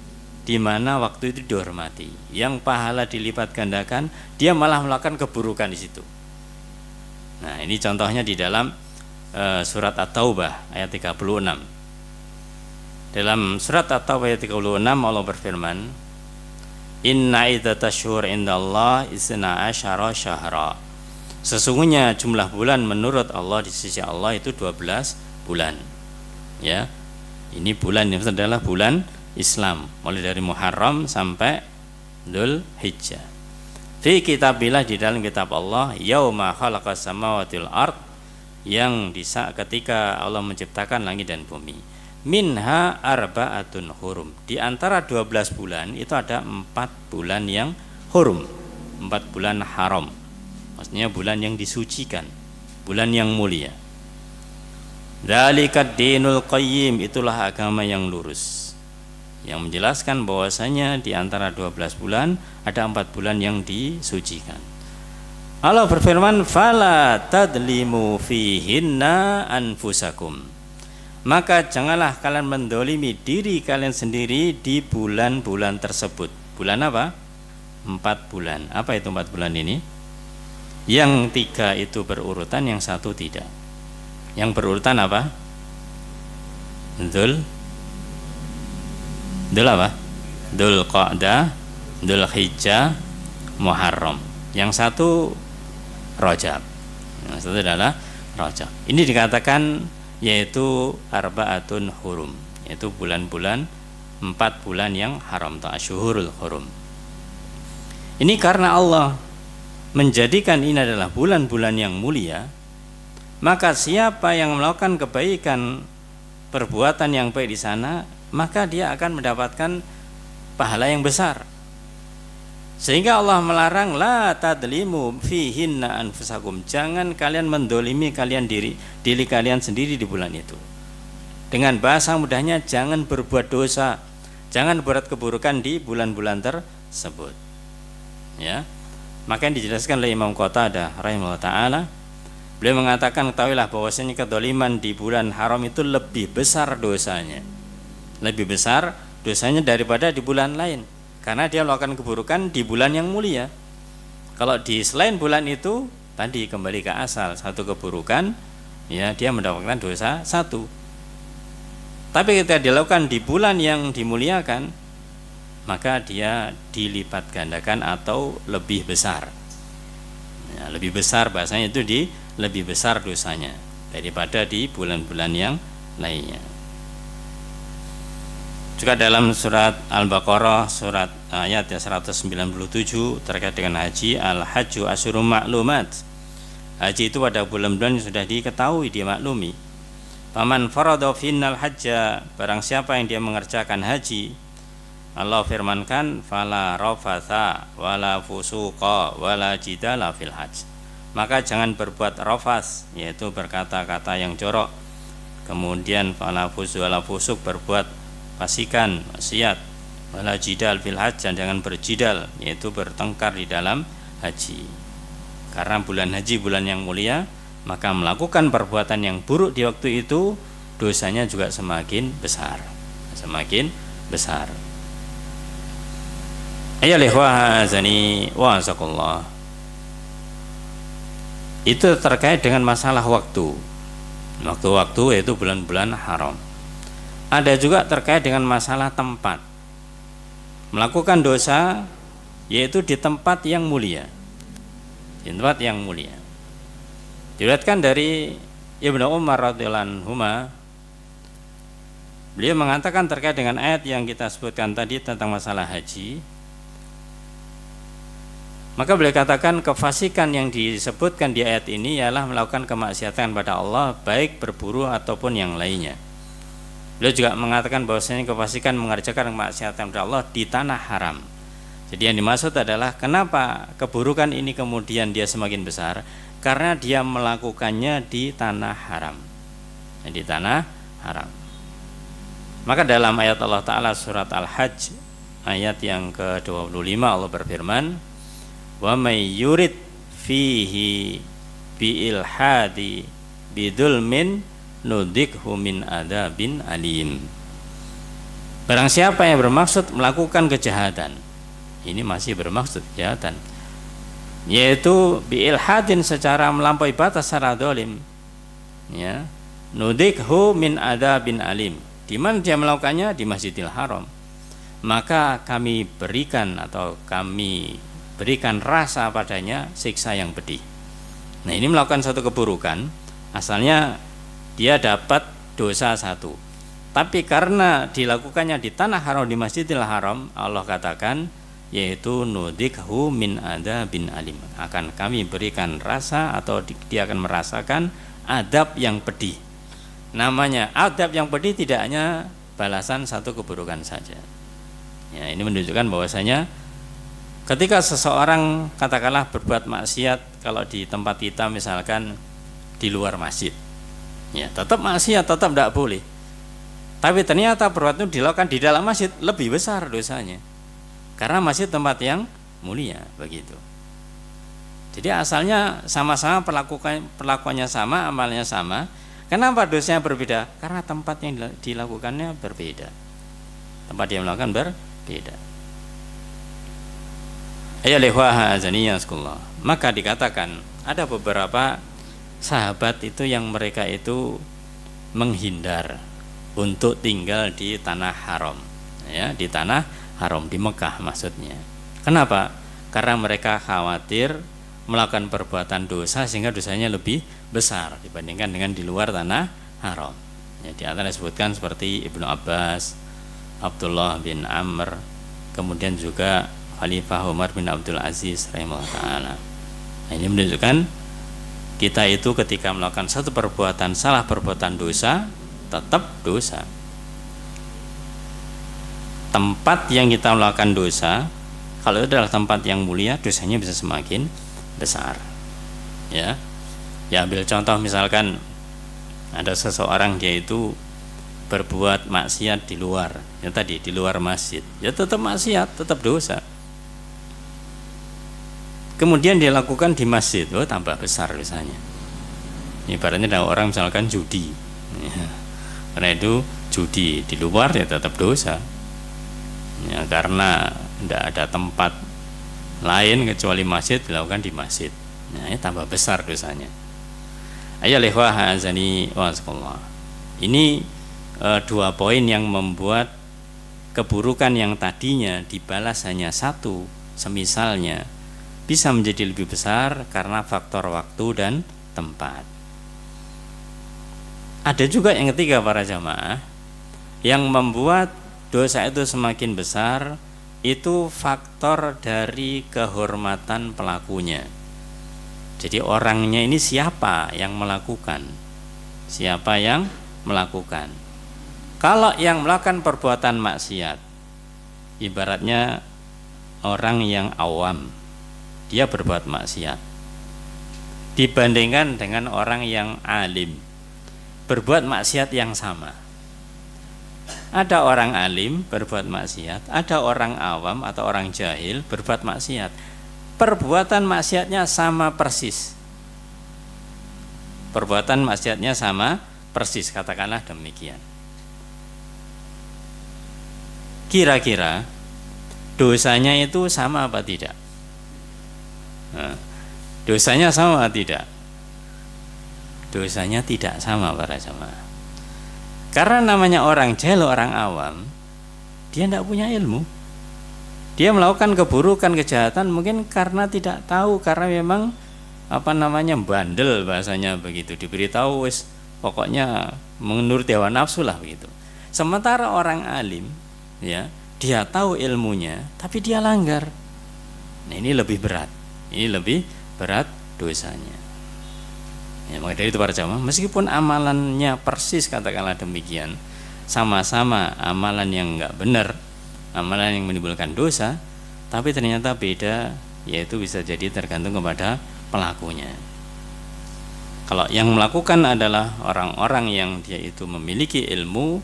di mana waktu itu dihormati, yang pahala dilipat gandakan, dia malah melakukan keburukan di situ. Nah, ini contohnya di dalam surat At-Taubah ayat 36. Dalam surat At-Taubah ayat 36 Allah berfirman, inna iddatasyhur indallah isna asyara syahra. Sesungguhnya jumlah bulan menurut Allah di sisi Allah itu 12 bulan. Ya. Ini bulan yang adalah bulan Islam, mulai dari Muharram sampai Dzul Hijjah. Fi kitabillah, di dalam kitab Allah, yauma khalaqas samawati wal ard, yang di saat ketika Allah menciptakan langit dan bumi. Minha arba'atun hurum. Di antara 12 bulan itu ada 4 bulan yang hurum, 4 bulan haram. Maksudnya bulan yang disucikan, bulan yang mulia. Dzalika dinul qayyim, itulah agama yang lurus, yang menjelaskan bahwasanya di antara 12 bulan ada 4 bulan yang disucikan. Allah berfirman, fala tadlimu fihinna anfusakum. Maka janganlah kalian mendolimi diri kalian sendiri di bulan-bulan tersebut. Bulan apa? 4 bulan. Apa itu 4 bulan ini? Yang 3 itu berurutan, yang 1 tidak. Yang berurutan apa? Dzul apa? Dzul Qa'dah, Dzul Hijjah, Muharram. Yang 1 Rajab. Yang 1 adalah Rajab. Ini dikatakan yaitu arba'atun hurum, yaitu bulan-bulan 4 bulan yang haram, ta'asyhurul hurum. Ini karena Allah menjadikan ini adalah bulan-bulan yang mulia, maka siapa yang melakukan kebaikan, perbuatan yang baik di sana, maka dia akan mendapatkan pahala yang besar. Sehingga Allah melarang la tadlimu fihinna anfusakum, jangan kalian mendolimi diri kalian sendiri di bulan itu. Dengan bahasa mudahnya, jangan berbuat dosa, jangan berbuat keburukan di bulan-bulan tersebut. Ya, maka yang dijelaskan oleh Imam Qatadah rahimahullah taala, beliau mengatakan, ketahuilah bahwasanya kedoliman di bulan haram itu lebih besar dosanya, lebih besar dosanya daripada di bulan lain, karena dia melakukan keburukan di bulan yang mulia. Kalau di selain bulan itu tadi kembali ke asal, satu keburukan, ya dia mendapatkan dosa 1. Tapi ketika dilakukan di bulan yang dimuliakan, maka dia dilipat gandakan atau lebih besar. Ya, lebih besar bahasanya itu lebih besar dosanya daripada di bulan-bulan yang lainnya. Juga dalam surat Al-Baqarah surat ayat 197 terkait dengan haji, al-hajju asyurum ma'lumat. Haji itu pada bulan-bulan yang sudah diketahui, dimaklumi. Faman farada finnal hajja, barang siapa yang dia mengerjakan haji, Allah firmankan fala rafatha wala fusuqa wala jidala fil hajj. Maka jangan berbuat rafas, yaitu berkata-kata yang jorok. Kemudian fala fusu wala fusuk, berbuat fasikan, maksiat. Wala jidal fil hajj, dan jangan berjidal, yaitu bertengkar di dalam haji. Karena bulan haji bulan yang mulia, maka melakukan perbuatan yang buruk di waktu itu dosanya juga semakin besar. Semakin besar. Ayyuhal ikhwah azani wa azakallah. Itu terkait dengan masalah waktu. Waktu-waktu yaitu bulan-bulan haram. Ada juga terkait dengan masalah tempat. Melakukan dosa yaitu di tempat yang mulia. Di tempat yang mulia. Diriwayatkan dari Ibnu Umar radhiyallahu anhuma, beliau mengatakan terkait dengan ayat yang kita sebutkan tadi tentang masalah haji. Maka beliau katakan kefasikan yang disebutkan di ayat ini ialah melakukan kemaksiatan pada Allah, baik berburu ataupun yang lainnya. Beliau juga mengatakan bahwasanya kefasikan mengerjakan kemaksiatan kepada Allah di tanah haram. Jadi yang dimaksud adalah kenapa keburukan ini kemudian dia semakin besar? Karena dia melakukannya di tanah haram. Di tanah haram. Maka dalam ayat Allah Ta'ala surat Al-Hajj ayat yang ke-25 Allah berfirman, wa may yurid fihi bi ilhadi bidulmin nudikhu min adabin alim. Barang siapa yang bermaksud melakukan kejahatan, ini masih bermaksud kejahatan, yaitu bi ilhadin, secara melampaui batas, secara zalim, ya, nudikhu min adabin alim. Di mana dia melakukannya? Di Masjidil Haram. Maka kami berikan rasa padanya siksa yang pedih. Nah, ini melakukan satu keburukan, asalnya dia dapat dosa satu, tapi karena dilakukannya di tanah haram, di Masjidil Haram, Allah katakan yaitu nudikhu min adabin alim, akan kami berikan rasa atau dia akan merasakan adab yang pedih. Namanya adab yang pedih tidak hanya balasan satu keburukan saja. Ya, ini menunjukkan bahwasanya ketika seseorang katakanlah berbuat maksiat, kalau di tempat kita misalkan di luar masjid, ya tetap maksiat, tetap tidak boleh. Tapi ternyata perbuatan itu dilakukan di dalam masjid, lebih besar dosanya. Karena masjid tempat yang mulia, begitu. Jadi asalnya sama-sama perlakuannya sama, amalnya sama. Kenapa dosanya berbeda? Karena tempat yang dilakukannya berbeda. Tempat yang melakukan berbeda. Maka dikatakan ada beberapa sahabat itu yang mereka itu menghindar untuk tinggal di tanah haram, ya, di tanah haram, di Mekah maksudnya. Kenapa? Karena mereka khawatir melakukan perbuatan dosa sehingga dosanya lebih besar dibandingkan dengan di luar tanah haram. Ya, di antara disebutkan seperti Ibnu Abbas, Abdullah bin Amr, kemudian juga Khalifah Umar bin Abdul Aziz rahimahullah ta'ala. Nah, ini menunjukkan kita itu ketika melakukan satu perbuatan salah, perbuatan dosa, tetap dosa. Tempat yang kita melakukan dosa, kalau itu adalah tempat yang mulia, dosanya bisa semakin besar. Ya, ambil contoh misalkan ada seseorang dia itu berbuat maksiat di luar, ya tadi di luar masjid, ya tetap maksiat, tetap dosa. Kemudian dia lakukan di masjid, tambah besar dosanya. Ibaratnya ada orang misalkan judi, ya, karena itu judi di luar ya tetap dosa, ya, karena tidak ada tempat lain kecuali masjid, dilakukan di masjid, nah, ini tambah besar dosanya. Ini dua poin yang membuat keburukan yang tadinya dibalas hanya satu, semisalnya bisa menjadi lebih besar karena faktor waktu dan tempat. Ada juga yang ketiga para jamaah, yang membuat dosa itu semakin besar itu faktor dari kehormatan pelakunya. Jadi orangnya ini siapa yang melakukan? Siapa yang melakukan? Kalau yang melakukan perbuatan maksiat, ibaratnya orang yang awam, dia berbuat maksiat, dibandingkan dengan orang yang alim, berbuat maksiat yang sama. Ada orang alim berbuat maksiat, ada orang awam atau orang jahil berbuat maksiat. Perbuatan maksiatnya sama persis. Perbuatan maksiatnya sama persis, katakanlah demikian. Kira-kira dosanya itu sama apa tidak? Nah, dosanya sama atau tidak? Dosanya tidak sama para jemaah. Karena namanya orang jahil, orang awam, dia tidak punya ilmu. Dia melakukan keburukan, kejahatan mungkin karena tidak tahu, karena memang bandel bahasanya begitu, diberitahu wis pokoknya menurut hawa nafsu lah begitu. Sementara orang alim, ya, dia tahu ilmunya tapi dia langgar. Nah, ini lebih berat. Ini lebih berat dosanya. Ya, maka dari itu para jamaah, meskipun amalannya persis katakanlah demikian, sama-sama amalan yang enggak benar, amalan yang menimbulkan dosa, tapi ternyata beda, yaitu bisa jadi tergantung kepada pelakunya. Kalau yang melakukan adalah orang-orang yang dia itu memiliki ilmu,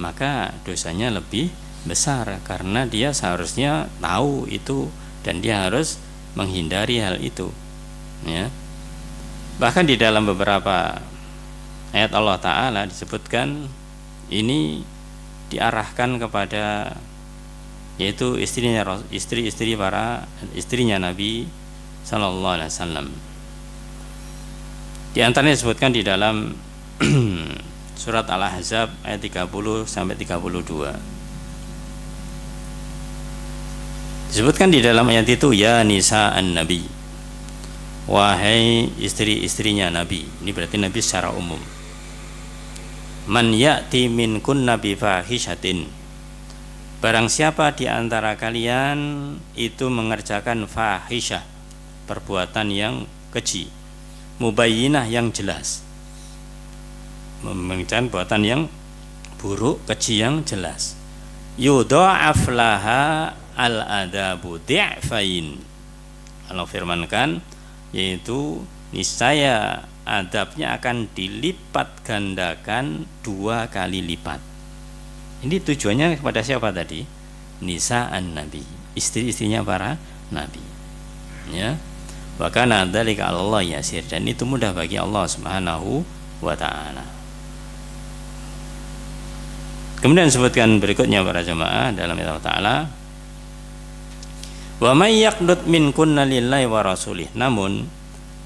maka dosanya lebih besar karena dia seharusnya tahu itu dan dia harus menghindari hal itu, ya. Bahkan di dalam beberapa ayat Allah Ta'ala disebutkan ini diarahkan kepada, yaitu istri-istri para istrinya Nabi Sallallahu Alaihi Wasallam. Di antaranya disebutkan di dalam surat Al-Ahzab ayat 30 sampai 32. Disebutkan di dalam ayat itu, ya nisa an-nabi, wahai istri-istrinya Nabi. Ini berarti Nabi secara umum. Man ya'ti minkunna bi fahishatin, barang siapa di antara kalian itu mengerjakan fahisyah, perbuatan yang keji, mubayyinah yang jelas, mengerjakan perbuatan yang buruk, keji yang jelas, yudha'af laha al-adabu di'fain. Allah firmankan, yaitu niscaya adabnya akan dilipat gandakan 2 kali lipat. Ini tujuannya kepada siapa tadi? Nisa an-nabi, istri-istrinya para nabi, ya. Wa kana dzalika 'ala Allah yasir, dan itu mudah bagi Allah Subhanahu wa taala. Kemudian disebutkan berikutnya para jemaah dalam ayat Allah Ta'ala, wa may yaqnut minkunna lillahi wa rasulih, namun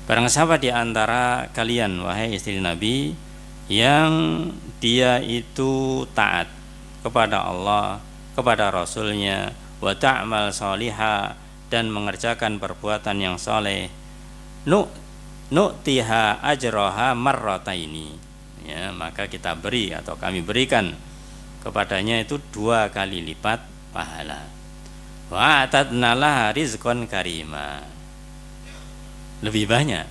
barang siapa di antara kalian wahai istri Nabi yang dia itu taat kepada Allah, kepada Rasulnya, wa ta'mal sholiha, dan mengerjakan perbuatan yang soleh, nu'tiha ajroha marrataini, ya, maka kita beri atau kami berikan kepadanya itu 2 kali lipat pahala. Wa atadna laha rizqan karima, lebih banyak.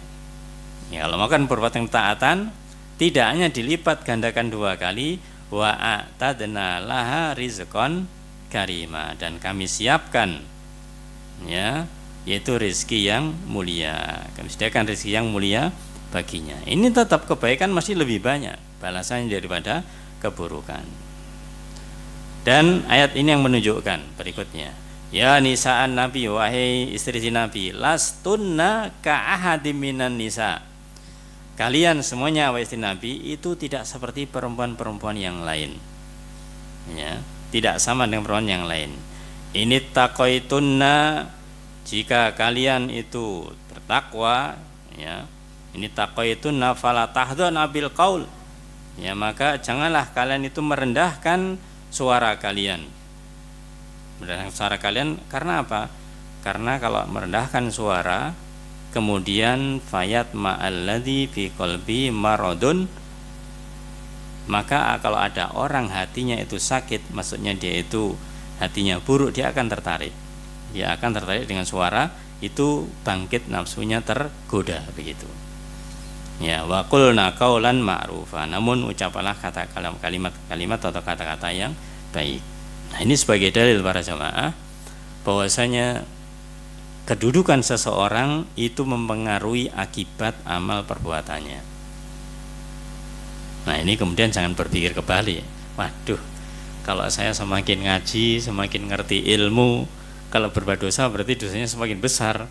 Ya, kalau makan perbuatan taatan tidak hanya dilipat gandakan 2 kali, wa atadna laha rizqan karima, dan kami siapkan, ya, yaitu rezeki yang mulia. Kami sediakan rezeki yang mulia baginya. Ini tetap kebaikan masih lebih banyak balasannya daripada keburukan. Dan ayat ini yang menunjukkan berikutnya, ya nisa'an nabi, wahai istri Nabi, lastunna ka'ahadim minan nisa, kalian semuanya wahai istri Nabi itu tidak seperti perempuan-perempuan yang lain, ya, tidak sama dengan perempuan yang lain. Ini taqaitunna, jika kalian itu bertakwa, ya, ini taqaitunna fala tahdhana bil qaul, ya, maka janganlah kalian itu merendahkan suara kalian. Merendahkan suara kalian karena apa? Karena kalau merendahkan suara, kemudian fayat ma'alladzi fi qalbi maradun, maka kalau ada orang hatinya itu sakit, maksudnya dia itu hatinya buruk, dia akan tertarik. Dia akan tertarik dengan suara itu, bangkit nafsunya, tergoda begitu. Ya, wa qulna qaulan ma'rufa, namun ucapkanlah kalimat-kalimat atau kata-kata yang baik. Nah, ini sebagai dalil para jamaah bahwasanya kedudukan seseorang itu mempengaruhi akibat amal perbuatannya. Nah, ini kemudian jangan berpikir kebalik. Waduh, kalau saya semakin ngaji, semakin ngerti ilmu, kalau berbuat dosa berarti dosanya semakin besar.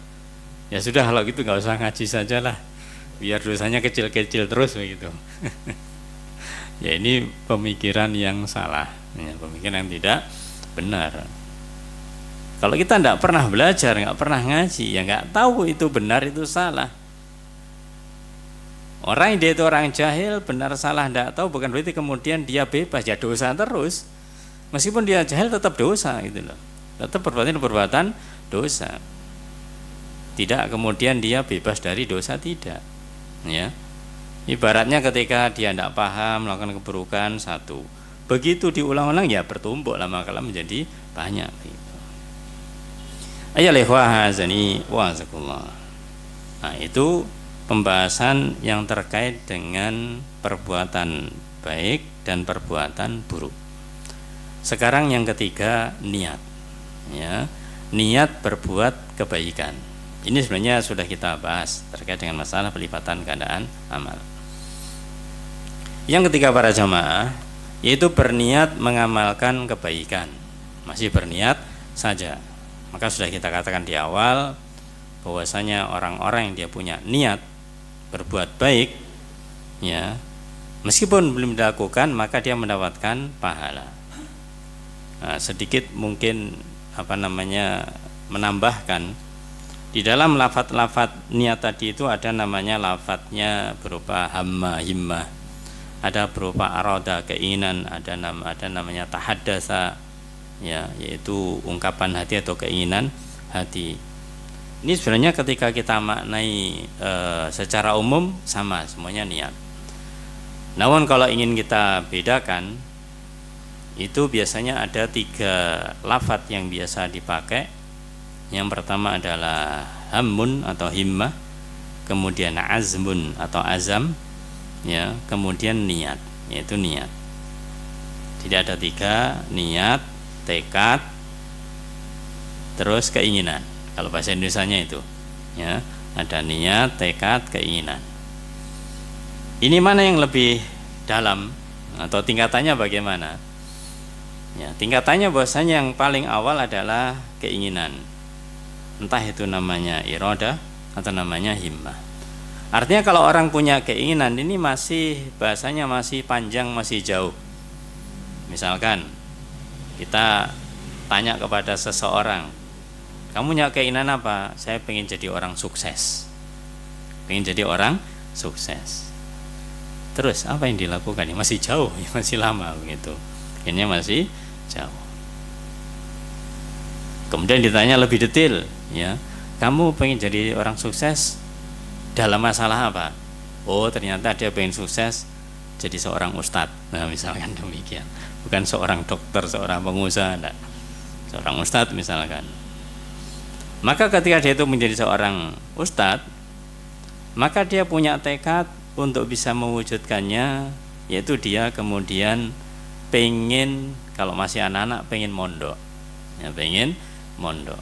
Ya sudah, kalau gitu nggak usah ngaji sajalah, biar dosanya kecil-kecil terus begitu. Ya, ini pemikiran yang salah, ya, pemikiran yang tidak benar. Kalau kita tidak pernah belajar, nggak pernah ngaji, ya nggak tahu itu benar itu salah. Orang yang dia itu orang jahil, benar salah tidak tahu, bukan berarti kemudian dia bebas, ya dosa terus. Meskipun dia jahil tetap dosa gitu loh, tetap perbuatan dosa. Tidak kemudian dia bebas dari dosa, tidak. Ya, ibaratnya ketika dia tidak paham melakukan keburukan satu, begitu diulang-ulang ya bertumpuk, lama-lama menjadi banyak gitu. Ayyalihwahazani wazakullah. Nah, itu pembahasan yang terkait dengan perbuatan baik dan perbuatan buruk. Sekarang yang ketiga, niat. Ya, niat berbuat kebaikan. Ini sebenarnya sudah kita bahas terkait dengan masalah pelipatan keadaan amal. Yang ketiga para jamaah, yaitu berniat mengamalkan kebaikan. Masih berniat saja. Maka sudah kita katakan di awal bahwasanya orang-orang yang dia punya niat berbuat baik, ya, meskipun belum dilakukan maka dia mendapatkan pahala. Nah, sedikit mungkin menambahkan, di dalam lafadz-lafadz niat tadi itu ada namanya lafadznya berupa hamma, himmah, ada berupa aroda, keinginan, ada namanya tahaddasa, ya, yaitu ungkapan hati atau keinginan hati. Ini sebenarnya ketika kita maknai secara umum sama, semuanya niat. Namun kalau ingin kita bedakan, itu biasanya ada 3 lafadz yang biasa dipakai. Yang pertama adalah hammun atau himmah, kemudian azmun atau azam, ya, kemudian niat, yaitu niat. Jadi ada 3, niat, tekad, terus keinginan. Kalau bahasa Indonesianya itu, ya, ada niat, tekad, keinginan. Ini mana yang lebih dalam atau tingkatannya bagaimana? Ya, tingkatannya bahwasanya yang paling awal adalah keinginan. Entah itu namanya iradah atau namanya himmah. Artinya kalau orang punya keinginan ini masih bahasanya masih panjang, masih jauh. Misalkan kita tanya kepada seseorang, kamu punya keinginan apa? Saya pengen jadi orang sukses. Pengen jadi orang sukses. Terus apa yang dilakukan? Ya, masih jauh, ya, masih lama begitu. Ini masih jauh. Kemudian ditanya lebih detail, ya, kamu pengen jadi orang sukses dalam masalah apa? Oh, ternyata dia pengen sukses jadi seorang ustadz. Nah, misalkan demikian. Bukan seorang dokter, seorang pengusaha, enggak. Seorang ustadz misalkan. Maka ketika dia itu menjadi seorang ustadz, maka dia punya tekad untuk bisa mewujudkannya, yaitu dia kemudian pengen, kalau masih anak-anak pengen mondok, ya, pengen mondok.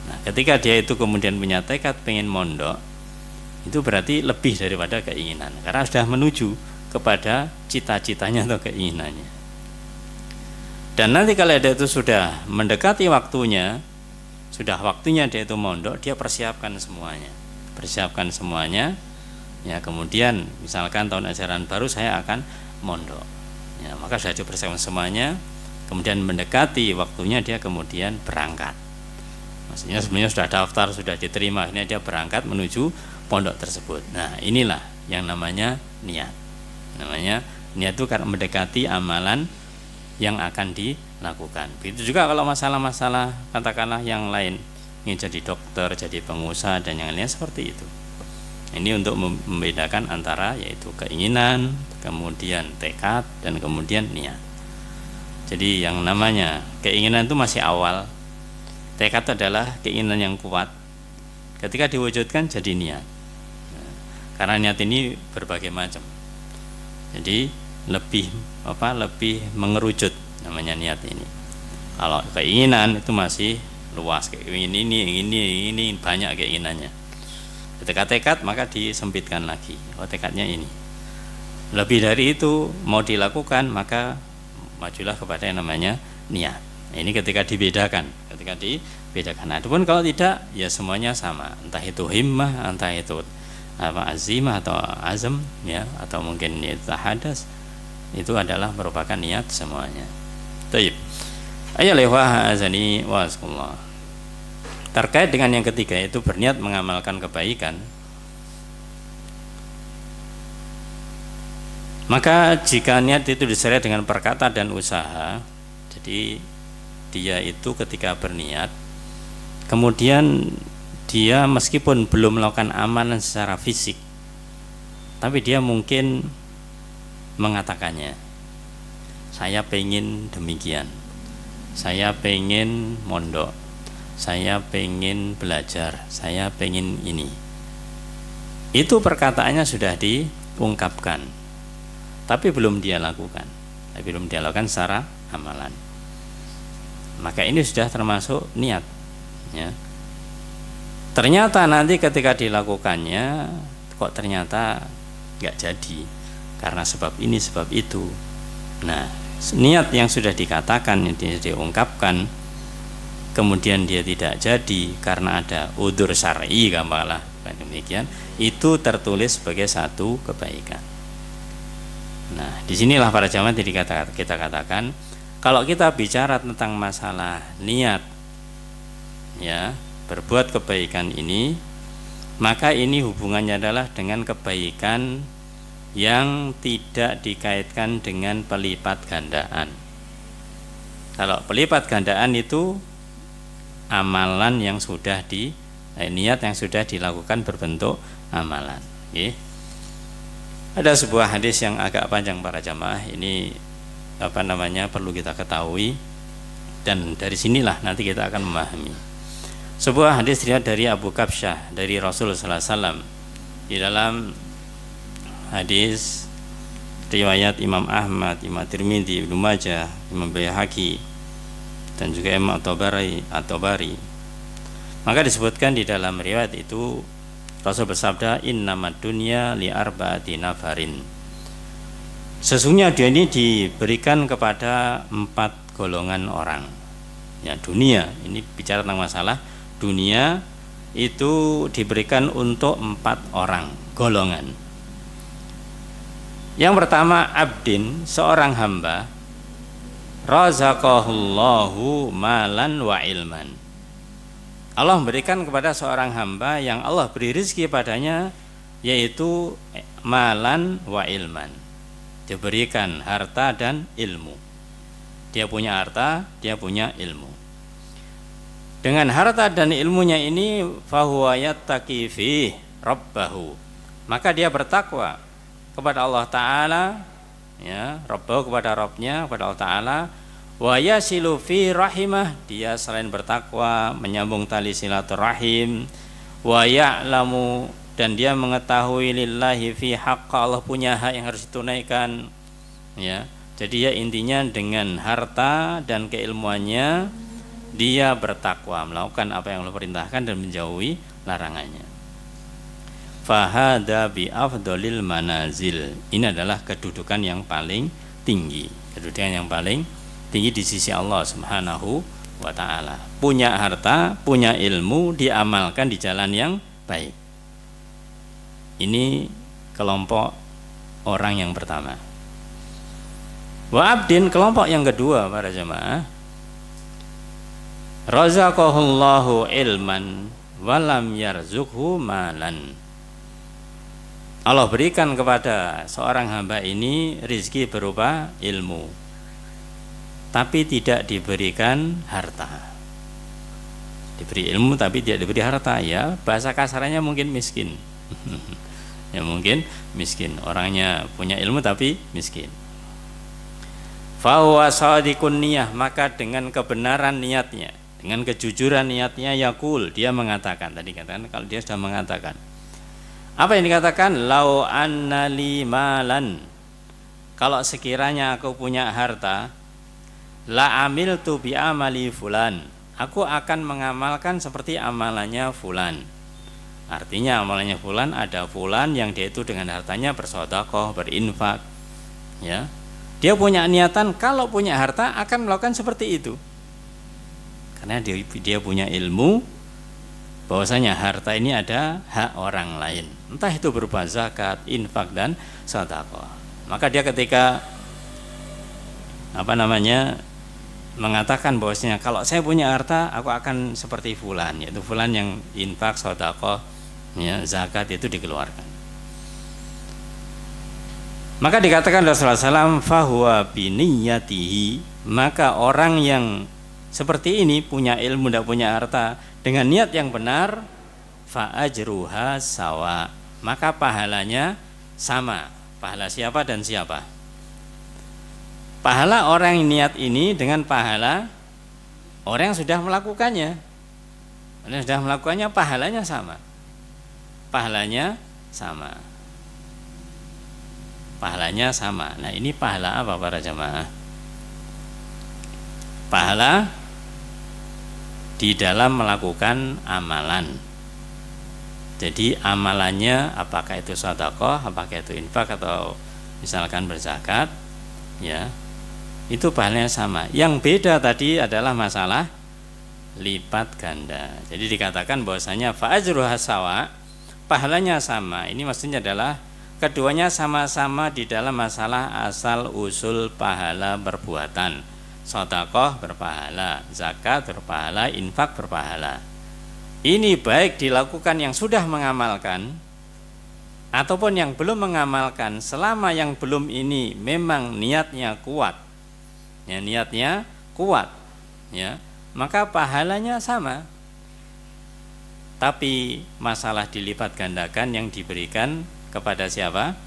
Nah, ketika dia itu kemudian punya tekad pengen mondok, itu berarti lebih daripada keinginan, karena sudah menuju kepada cita-citanya atau keinginannya. Dan nanti kalau dia itu sudah mendekati waktunya, sudah waktunya dia itu mondok, dia persiapkan semuanya, ya, kemudian misalkan tahun ajaran baru saya akan mondok, ya, maka sudah dipersiapkan semuanya. Kemudian mendekati waktunya dia kemudian berangkat. Maksudnya sebenarnya sudah daftar, sudah diterima, akhirnya dia berangkat menuju pondok tersebut. Nah, inilah yang namanya niat. Namanya niat itu karena mendekati amalan yang akan lakukan. Begitu juga kalau masalah-masalah katakanlah yang lain, ingin jadi dokter, jadi pengusaha dan yang lainnya seperti itu. Ini untuk membedakan antara yaitu keinginan, kemudian tekad, dan kemudian niat. Jadi yang namanya keinginan itu masih awal, tekad adalah keinginan yang kuat. Ketika diwujudkan jadi niat. Karena niat ini berbagai macam. Jadi lebih mengerucut namanya niat ini. Kalau keinginan itu masih luas, ini banyak keinginannya. Ketika tekad maka disempitkan lagi. Tekadnya ini. Lebih dari itu mau dilakukan maka majulah kepada yang namanya niat. Ini ketika dibedakan. Adapun kalau tidak ya semuanya sama. Entah itu himmah, entah itu azimah atau azam ya, atau mungkin itu hadas, itu adalah merupakan niat semuanya. Baik. Ayyuhal azani wasqullah. Terkait dengan yang ketiga itu berniat mengamalkan kebaikan, maka jika niat itu disertai dengan perkata dan usaha, jadi dia itu ketika berniat kemudian dia meskipun belum melakukan amalan secara fisik, tapi dia mungkin mengatakannya, saya pengen demikian, saya pengen mondok, saya pengen belajar, saya pengen ini. Itu perkataannya sudah diungkapkan, tapi belum dia lakukan, secara amalan. Maka ini sudah termasuk niat. Ya. Ternyata nanti ketika dilakukannya, kok ternyata nggak jadi, karena sebab ini, sebab itu. Nah, niat yang sudah dikatakan, yang diungkapkan, kemudian dia tidak jadi karena ada udzur syar'i, gampanglah demikian, itu tertulis sebagai satu kebaikan. Nah, disinilah para jamaah kita katakan, kalau kita bicara tentang masalah niat, ya, berbuat kebaikan ini, maka ini hubungannya adalah dengan kebaikan yang tidak dikaitkan dengan pelipat gandaan. Kalau pelipat gandaan itu amalan yang sudah niat yang sudah dilakukan berbentuk amalan. Okay. Ada sebuah hadis yang agak panjang para jamaah, ini perlu kita ketahui, dan dari sinilah nanti kita akan memahami. Sebuah hadis riwayat dari Abu Kabsyah dari Rasulullah sallallahu alaihi wasallam, di dalam hadis riwayat Imam Ahmad, Imam Tirmidzi, Ibnu Majah, Imam Baihaqi dan juga Imam At-Tabari. Maka disebutkan di dalam riwayat itu Rasul bersabda, innamad dunya li arba'ati nafarin. Sesungguhnya dunia ini diberikan kepada 4 golongan orang. Ya, dunia ini bicara tentang masalah dunia itu diberikan untuk 4 orang golongan. Yang pertama, abdin, seorang hamba, razaqahullahu malan wa ilman. Allah memberikan kepada seorang hamba yang Allah beri rezeki padanya, yaitu malan wa ilman. Diberikan harta dan ilmu. Dia punya harta, dia punya ilmu. Dengan harta dan ilmunya ini, fahuwa yattaqi fi rabbahu, maka dia bertakwa kepada Allah Ta'ala, ya, Rabbahu kepada Rabbnya, kepada Allah Ta'ala. Wa yasilu fi rahimah, dia selain bertakwa menyambung tali silaturahim. Wa ya'lamu, dan dia mengetahui lillahi fi haqqa, Allah punya hak yang harus ditunaikan, ya. Jadi ya intinya dengan harta dan keilmuannya dia bertakwa, melakukan apa yang Allah perintahkan dan menjauhi larangannya. Fahada bi afdolil manazil, ini adalah kedudukan yang paling tinggi, kedudukan yang paling tinggi di sisi Allah Subhanahu wa ta'ala. Punya harta, punya ilmu, diamalkan di jalan yang baik. Ini kelompok orang yang pertama. Wa abdin, kelompok yang kedua para jemaah, razaqahullahu ilman walam yarzukhu malan. Allah berikan kepada seorang hamba ini rizki berupa ilmu, tapi tidak diberikan harta. Diberi ilmu tapi tidak diberi harta, ya bahasa kasarnya mungkin miskin. Ya mungkin miskin, orangnya punya ilmu tapi miskin. Fahuwa shadiqun niyah, maka dengan kebenaran niatnya, dengan kejujuran niatnya, yaqul, dia mengatakan, tadi katakan kalau dia sudah mengatakan, apa yang dikatakan? Lau anna li malan, kalau sekiranya aku punya harta, la amiltu bi amali fulan, aku akan mengamalkan seperti amalannya fulan. Artinya amalannya fulan, ada fulan yang dia itu dengan hartanya bersedekah, berinfak, ya. Dia punya niatan kalau punya harta akan melakukan seperti itu. Karena dia punya ilmu bahwasanya harta ini ada hak orang lain. Entah itu berupa zakat, infak dan sedekah. Maka dia ketika mengatakan bahwasanya kalau saya punya harta aku akan seperti fulan, yaitu fulan yang infak, sedekah, ya, zakat itu dikeluarkan. Maka dikatakan Rasulullah SAW, fahuwa biniyatihi, maka orang yang seperti ini punya ilmu tidak punya harta dengan niat yang benar, fa ajruha sawa, maka pahalanya sama. Pahala siapa dan siapa? Pahala orang yang niat ini dengan pahala orang yang sudah melakukannya. Orang yang sudah melakukannya pahalanya sama. Pahalanya sama. Pahalanya sama. Nah, ini pahala apa para jamaah? Pahala di dalam melakukan amalan. Jadi amalannya apakah itu sedekah, apakah itu infak atau misalkan berzakat, ya. Itu pahalanya sama. Yang beda tadi adalah masalah lipat ganda. Jadi dikatakan bahwasanya fa ajruha sawa, pahalanya sama. Ini maksudnya adalah keduanya sama-sama di dalam masalah asal usul pahala perbuatan. Sedekah berpahala, zakat berpahala, infak berpahala. Ini baik dilakukan yang sudah mengamalkan ataupun yang belum mengamalkan, selama yang belum ini memang niatnya kuat. Ya, niatnya kuat, ya, maka pahalanya sama. Tapi masalah dilipat gandakan yang diberikan kepada siapa?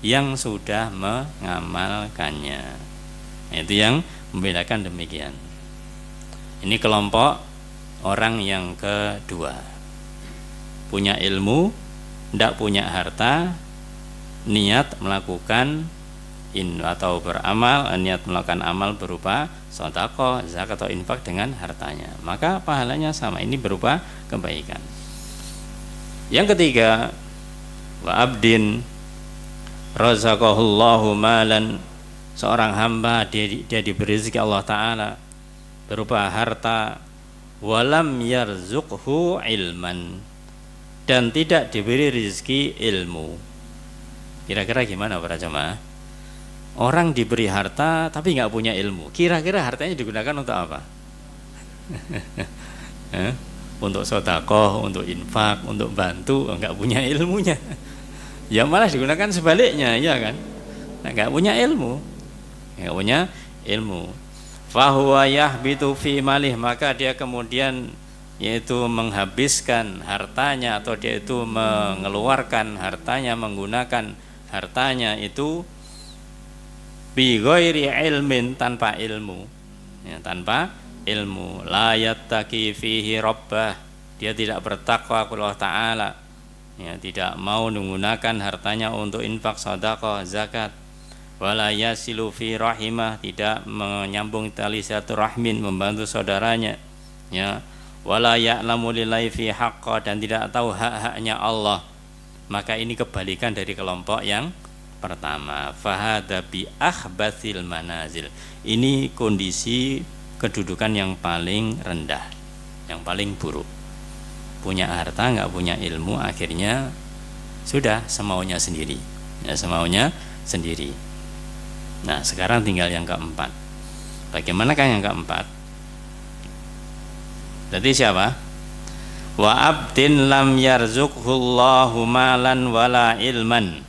Yang sudah mengamalkannya. Itu yang membedakan demikian. Ini kelompok orang yang kedua. Punya ilmu, tidak punya harta, niat melakukan atau beramal, niat melakukan amal berupa sedekah, zakat atau infak dengan hartanya. Maka pahalanya sama, ini berupa kebaikan. Yang ketiga, wa abdin razaqahullahu malan, seorang hamba dia diberi rezeki Allah Ta'ala berupa harta, walam yarzuqhu ilman, dan tidak diberi rezeki ilmu. Kira-kira gimana para jemaah? Orang diberi harta tapi nggak punya ilmu, kira-kira hartanya digunakan untuk apa? Untuk sedekah, untuk infak, untuk bantu, nggak punya ilmunya. Ya malah digunakan sebaliknya, ya kan? Nggak punya ilmu, nggak punya ilmu. Fahuwa yahbitu fi malih, maka dia kemudian yaitu menghabiskan hartanya atau dia itu mengeluarkan hartanya, menggunakan hartanya itu bi ghairi ilmin, tanpa ilmu, ya, tanpa ilmu. La yattaqi fihi rabbah, dia tidak bertakwa kepada Allah Ta'ala, ya, tidak mau menggunakan hartanya untuk infak, sedekah, zakat. Wala yasilu fi rahimah, tidak menyambung tali silaturahmin, membantu saudaranya, ya. Wala ya'lamu lillahi fi haqqa, dan tidak tahu hak-haknya Allah. Maka ini kebalikan dari kelompok yang pertama. Fahada bi akhbathil manazil, ini kondisi kedudukan yang paling rendah, yang paling buruk. Punya harta nggak punya ilmu, akhirnya sudah semaunya sendiri, ya, semaunya sendiri. Nah, sekarang tinggal yang keempat. Bagaimanakah yang keempat? Berarti siapa? Wa abdin lam yarzuqhullahu malan wala ilman,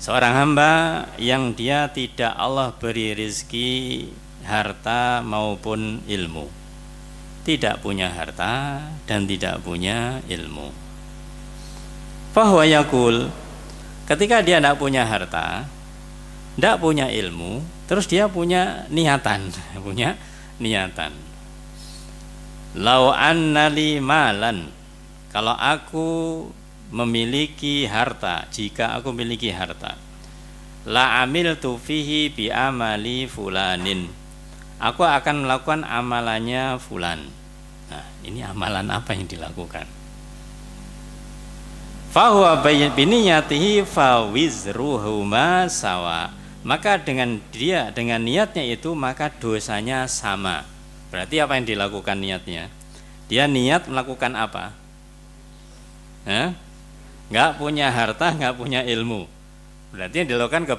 Seorang hamba yang dia tidak Allah beri rizki harta maupun ilmu, tidak punya harta dan tidak punya ilmu. Fahuwa yakul, ketika dia tidak punya harta, tidak punya ilmu, terus dia punya niatan, punya niatan. Lau annali malan, kalau aku memiliki harta, jika aku memiliki harta, la amiltu fihi bi amali fulanin, aku akan melakukan amalannya fulan. Nah, ini amalan apa yang dilakukan? Fahuwa biniyatihi fawizruhuma sawa, maka dengan niatnya itu maka dosanya sama. Berarti apa yang dilakukan niatnya? Dia niat melakukan apa? Nggak punya harta, nggak punya ilmu, berarti yang dilakukan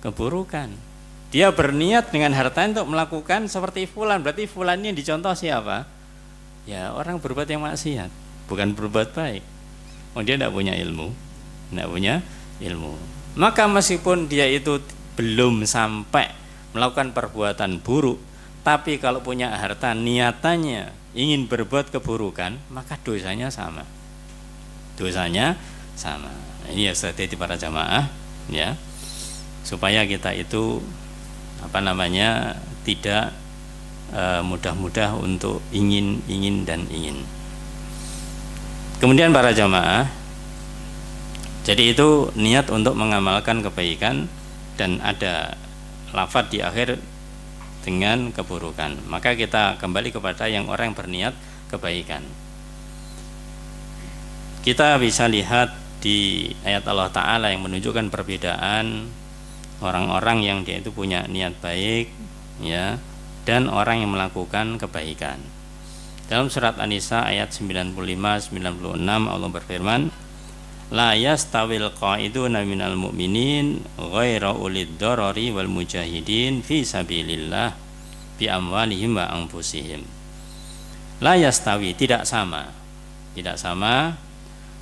keburukan. Dia berniat dengan harta untuk melakukan seperti fulan, berarti fulan ini dicontoh siapa? Ya orang berbuat yang maksiat, bukan berbuat baik. Dia tidak punya ilmu, maka meskipun dia itu belum sampai melakukan perbuatan buruk, tapi kalau punya harta niatannya ingin berbuat keburukan, maka dosanya sama. Ini ya strategi para jamaah, ya, supaya kita itu tidak mudah-mudah untuk ingin. Kemudian para jamaah, jadi itu niat untuk mengamalkan kebaikan dan ada lafadz di akhir dengan keburukan, maka kita kembali kepada yang orang berniat kebaikan. Kita bisa lihat di ayat Allah Ta'ala yang menunjukkan perbedaan orang-orang yang dia itu punya niat baik, ya, dan orang yang melakukan kebaikan. Dalam surat An-Nisa ayat 95-96 Allah berfirman, la yastawil qa'iduna minal mu'minin ghaira ulid darari wal mujahidin fi sabilillah bi amwalihim wa anfusihim. La yastawi, tidak sama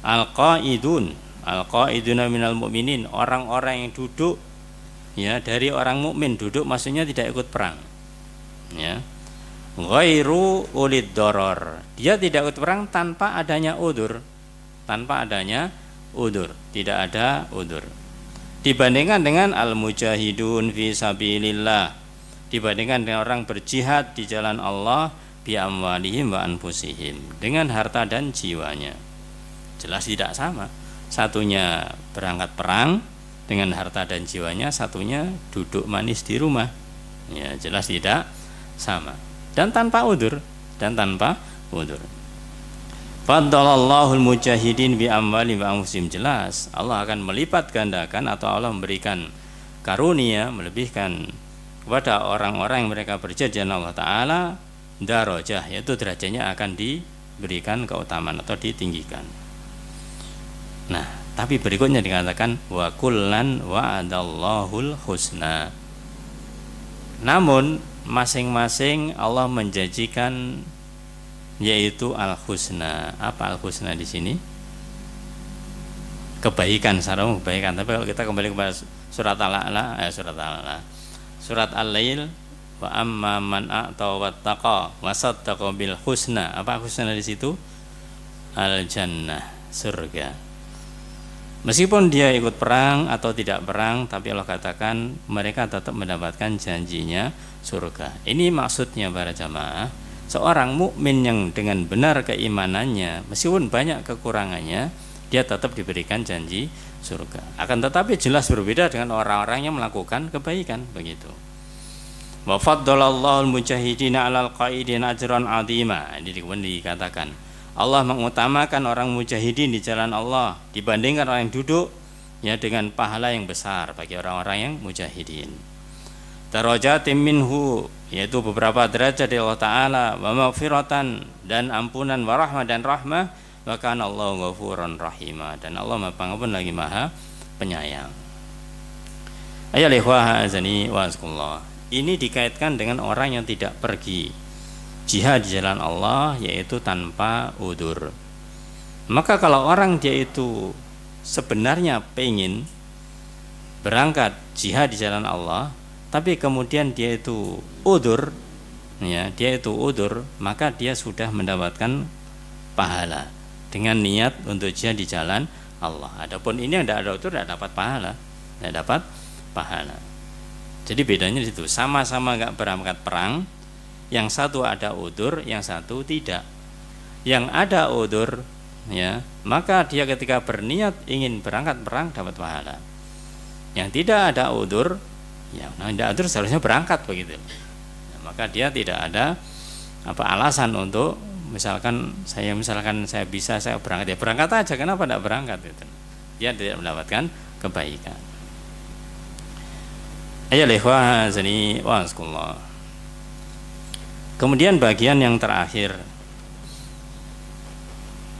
al-qa'iduna minal mu'minin, orang-orang yang duduk, ya, dari orang mukmin. Duduk maksudnya tidak ikut perang, ya. Ghairu ulid doror, dia tidak ikut perang tanpa adanya udzur, tidak ada udzur. Dibandingkan dengan al-mujahidun fi sabilillah, dibandingkan dengan orang berjihad di jalan Allah bi amwalihim wa anfusihim, dengan harta dan jiwanya. Jelas tidak sama. Satunya berangkat perang dengan harta dan jiwanya, satunya duduk manis di rumah. Ya, jelas tidak sama. Dan tanpa udzur. Faddalallahu al-mujahidin bi amwalihim wa anfusihim, jelas Allah akan melipat gandakan atau Allah memberikan karunia, melebihkan kepada orang-orang yang mereka berjihad di jalan Allah Ta'ala darajah, yaitu derajatnya akan diberikan keutamaan atau ditinggikan. Nah, tapi berikutnya dikatakan wa kullan wa'adallahul husna. Namun masing-masing Allah menjanjikan yaitu al-husna. Apa al-husna di sini? Kebaikan, secara umum kebaikan. Tapi kalau kita kembali kepada surat surat Al-Lail, wa amma man a'ta wattaqa wa saddaqa bil husna. Apa husna di situ? Al-jannah, surga. Meskipun dia ikut perang atau tidak perang, tapi Allah katakan mereka tetap mendapatkan janjinya surga. Ini maksudnya para jamaah, seorang mukmin yang dengan benar keimanannya, meskipun banyak kekurangannya, dia tetap diberikan janji surga. Akan tetapi jelas berbeda dengan orang-orang yang melakukan kebaikan, begitu. Wa faddalallahu al-mujahidina 'alal qa'idina ajran 'azima. Ini dikatakan Allah mengutamakan orang mujahidin di jalan Allah dibandingkan orang yang duduk, ya, dengan pahala yang besar bagi orang-orang yang mujahidin. Darajatin minhu, yaitu beberapa derajat dari Allah Ta'ala, wa maghfiratan, dan ampunan, wa rahmah, dan rahmah, wa kana Allahu ghafuran rahima, dan Allah Maha Pengampun lagi Maha Penyayang. Ayyuhal ikhwah azani wa azkullah. Ini dikaitkan dengan orang yang tidak pergi jihad di jalan Allah, yaitu tanpa udzur. Maka kalau orang dia itu sebenarnya pengen, berangkat jihad di jalan Allah, tapi kemudian dia itu udzur, ya, dia itu udzur, maka dia sudah mendapatkan pahala dengan niat untuk jihad di jalan Allah. Adapun ini yang tidak ada udzur tidak dapat pahala, tidak dapat pahala. Jadi bedanya di situ, sama-sama nggak berangkat perang, yang satu ada udzur, yang satu tidak. Yang ada udzur, ya, maka dia ketika berniat ingin berangkat perang dapat pahala. Yang tidak ada udzur, ya, tidak udzur seharusnya berangkat begitu. Ya, maka dia tidak ada alasan untuk misalkan saya bisa saya berangkat, ya berangkat aja, kenapa tidak berangkat gitu. Dia tidak mendapatkan kebaikan. Ayo ikhwah zani wa'azakumullah. Kemudian bagian yang terakhir,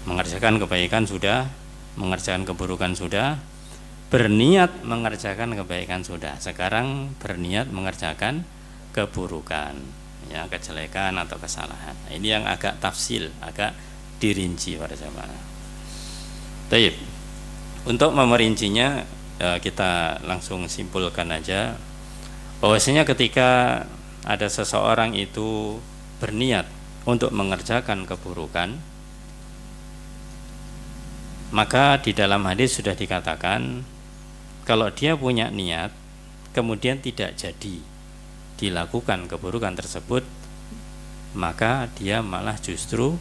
mengerjakan kebaikan sudah, mengerjakan keburukan sudah, berniat mengerjakan kebaikan sudah. Sekarang berniat mengerjakan keburukan, ya, kejelekan atau kesalahan. Nah, ini yang agak tafsil, agak dirinci pada zaman. Baik. Untuk memerincinya kita langsung simpulkan aja bahwasanya ketika ada seseorang itu berniat untuk mengerjakan keburukan, maka di dalam hadis sudah dikatakan kalau dia punya niat kemudian tidak jadi dilakukan keburukan tersebut, maka dia malah justru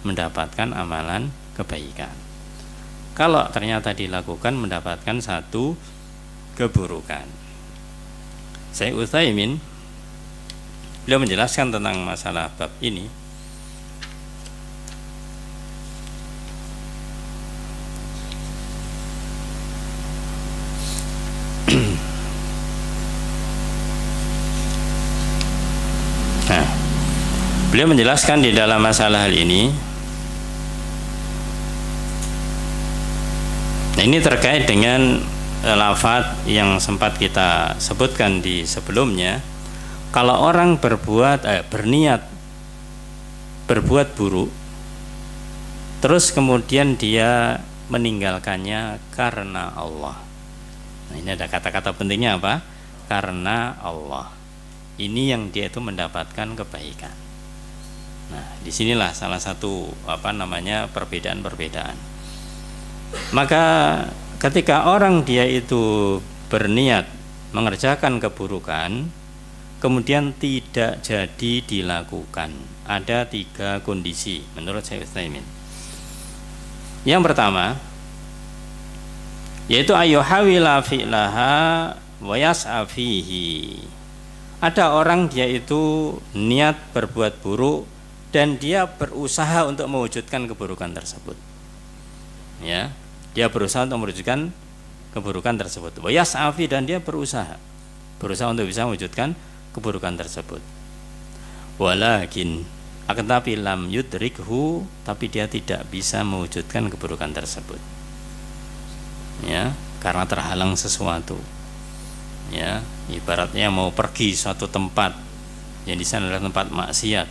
mendapatkan amalan kebaikan. Kalau ternyata dilakukan mendapatkan satu keburukan. Syekh Utsaimin beliau menjelaskan tentang masalah bab ini. Nah, beliau menjelaskan di dalam masalah hal ini. Nah, ini terkait dengan lafaz yang sempat kita sebutkan di sebelumnya. Kalau orang berniat berbuat buruk, terus kemudian dia meninggalkannya karena Allah. Nah, ini ada kata-kata pentingnya apa? Karena Allah. Ini yang dia itu mendapatkan kebaikan. Nah, disinilah salah satu perbedaan-perbedaan. Maka ketika orang dia itu berniat mengerjakan keburukan, kemudian tidak jadi dilakukan, ada 3 kondisi menurut Syekh Utsaimin. Yang pertama, yaitu ayyuhawila fi'laha wa yas'a fihi. Ada orang dia itu niat berbuat buruk dan dia berusaha untuk mewujudkan keburukan tersebut. Ya, dia berusaha untuk mewujudkan keburukan tersebut. Wa yas'a fi, dan dia berusaha untuk bisa mewujudkan keburukan tersebut. Walakin akan tapi lam yudrikhu, tapi dia tidak bisa mewujudkan keburukan tersebut. Ya, karena terhalang sesuatu. Ya, ibaratnya mau pergi suatu tempat yang di sana adalah tempat maksiat.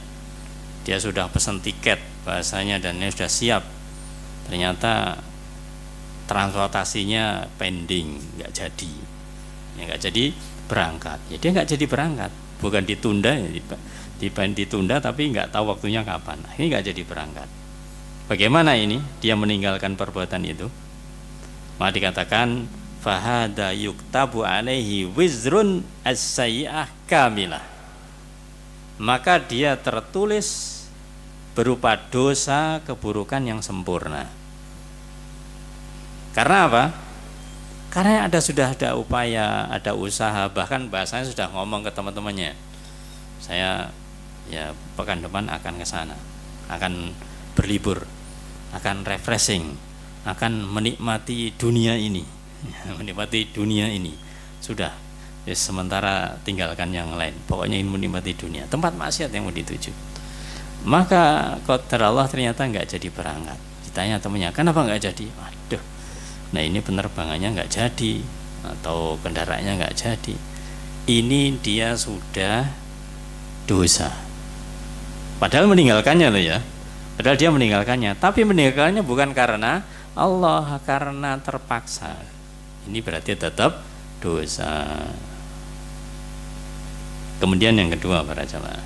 Dia sudah pesan tiket bahasanya dan dia sudah siap. Ternyata transportasinya pending, nggak jadi. Ya, nggak jadi berangkat. Ya, dia nggak jadi berangkat. Bukan ditunda, ya, ditunda tapi nggak tahu waktunya kapan. Ini nggak jadi berangkat. Bagaimana ini? Dia meninggalkan perbuatan itu. Maka dikatakan fahada yuktabu alaihi wizrun as-sayyi'ah kamilah. Maka dia tertulis berupa dosa keburukan yang sempurna. Karena apa? Karena sudah ada upaya, ada usaha, bahkan bahasanya sudah ngomong ke teman-temannya. Saya ya pekan depan akan ke sana, akan berlibur, akan refreshing, akan menikmati dunia ini. Menikmati dunia ini. Sudah, ya, sementara tinggalkan yang lain. Pokoknya ingin menikmati dunia. Tempat maksiat yang mau dituju. Maka qadar Allah ternyata nggak jadi berangkat. Ditanya temannya, kenapa nggak jadi? Waduh, nah ini penerbangannya nggak jadi, atau kendaraannya nggak jadi. Ini dia sudah dosa. Padahal meninggalkannya loh ya. Padahal dia meninggalkannya. Tapi meninggalkannya bukan karena Allah, karena terpaksa. Ini berarti tetap dosa. Kemudian yang kedua para jamaah,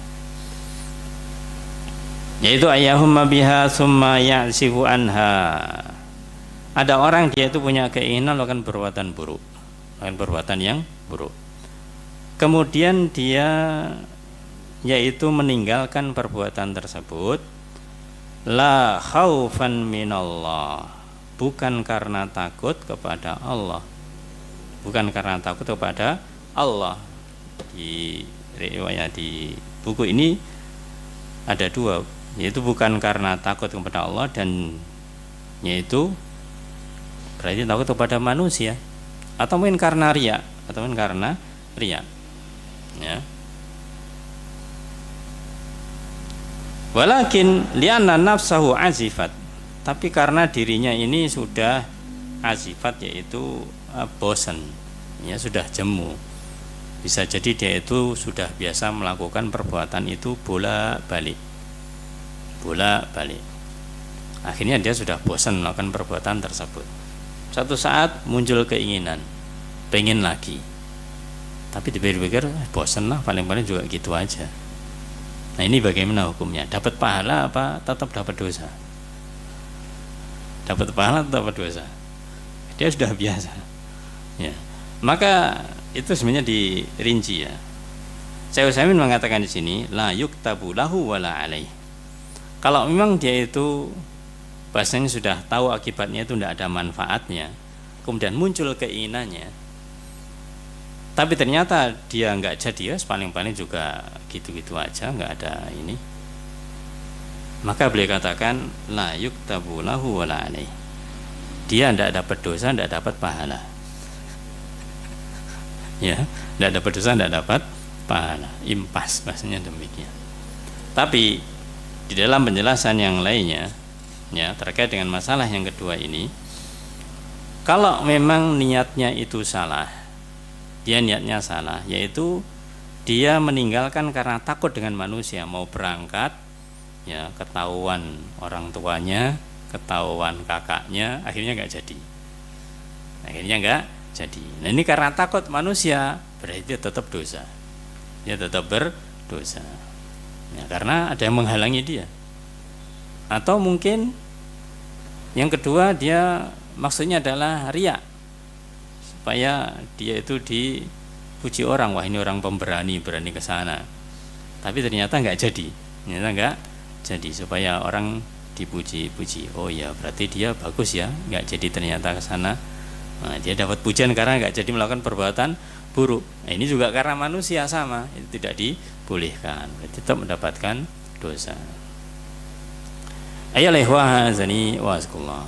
yaitu ayyahumma biha summa ya'sifu anha. Ada orang dia itu punya keinginan melakukan perbuatan buruk, melakukan perbuatan yang buruk. Kemudian dia yaitu meninggalkan perbuatan tersebut la khaufan minallah, bukan karena takut kepada Allah. Bukan karena takut kepada Allah. Di riwayat di buku ini ada dua, yaitu bukan karena takut kepada Allah, dan yaitu berarti takut kepada manusia, atau mungkin karena riya, ya. Walakin lianna nafsahu azifat, tapi karena dirinya ini sudah azifat, yaitu bosan, ya, sudah jemu. Bisa jadi dia itu sudah biasa melakukan perbuatan itu bolak-balik. Akhirnya dia sudah bosan melakukan perbuatan tersebut. Suatu saat muncul keinginan, pengen lagi. Tapi dipikir-pikir bosan lah, paling-paling juga gitu aja. Nah, ini bagaimana hukumnya? Dapat pahala apa tetap dapat dosa? Dapat pahala atau dapat dosa? Dia sudah biasa. Ya. Maka itu sebenarnya dirinci, ya. Syekh Utsaimin mengatakan di sini la yuktabu lahu wala alaih. Kalau memang dia itu bahasanya sudah tahu akibatnya itu tidak ada manfaatnya, kemudian muncul keinginannya, tapi ternyata dia nggak jadi, ya paling-paling juga gitu-gitu aja, nggak ada ini, maka beliau katakan la yuktabu lahu wala alaih. Dia tidak dapat dosa, tidak dapat pahala. Ya, tidak dapat dosa, tidak dapat pahala. Impas bahasanya demikian. Tapi di dalam penjelasan yang lainnya, ya, terkait dengan masalah yang kedua ini, kalau memang niatnya itu salah, dia niatnya salah, yaitu dia meninggalkan karena takut dengan manusia, mau berangkat, ya, ketahuan orang tuanya, ketahuan kakaknya, akhirnya nggak jadi. Nah, ini karena takut manusia, berarti dia tetap dosa. Dia tetap berdosa. Ya, karena ada yang menghalangi dia. Atau mungkin yang kedua, dia maksudnya adalah riya, supaya dia itu dipuji orang, wah ini orang pemberani, berani ke sana. Tapi ternyata nggak jadi. Supaya orang dipuji-puji. Oh ya, berarti dia bagus ya, nggak jadi ternyata ke sana. Nah, dia dapat pujian karena nggak jadi melakukan perbuatan buruk. Nah, ini juga karena manusia sama, itu tidak dibolehkan, tetap mendapatkan dosa. Ayyalihwahazani wa'azkullah.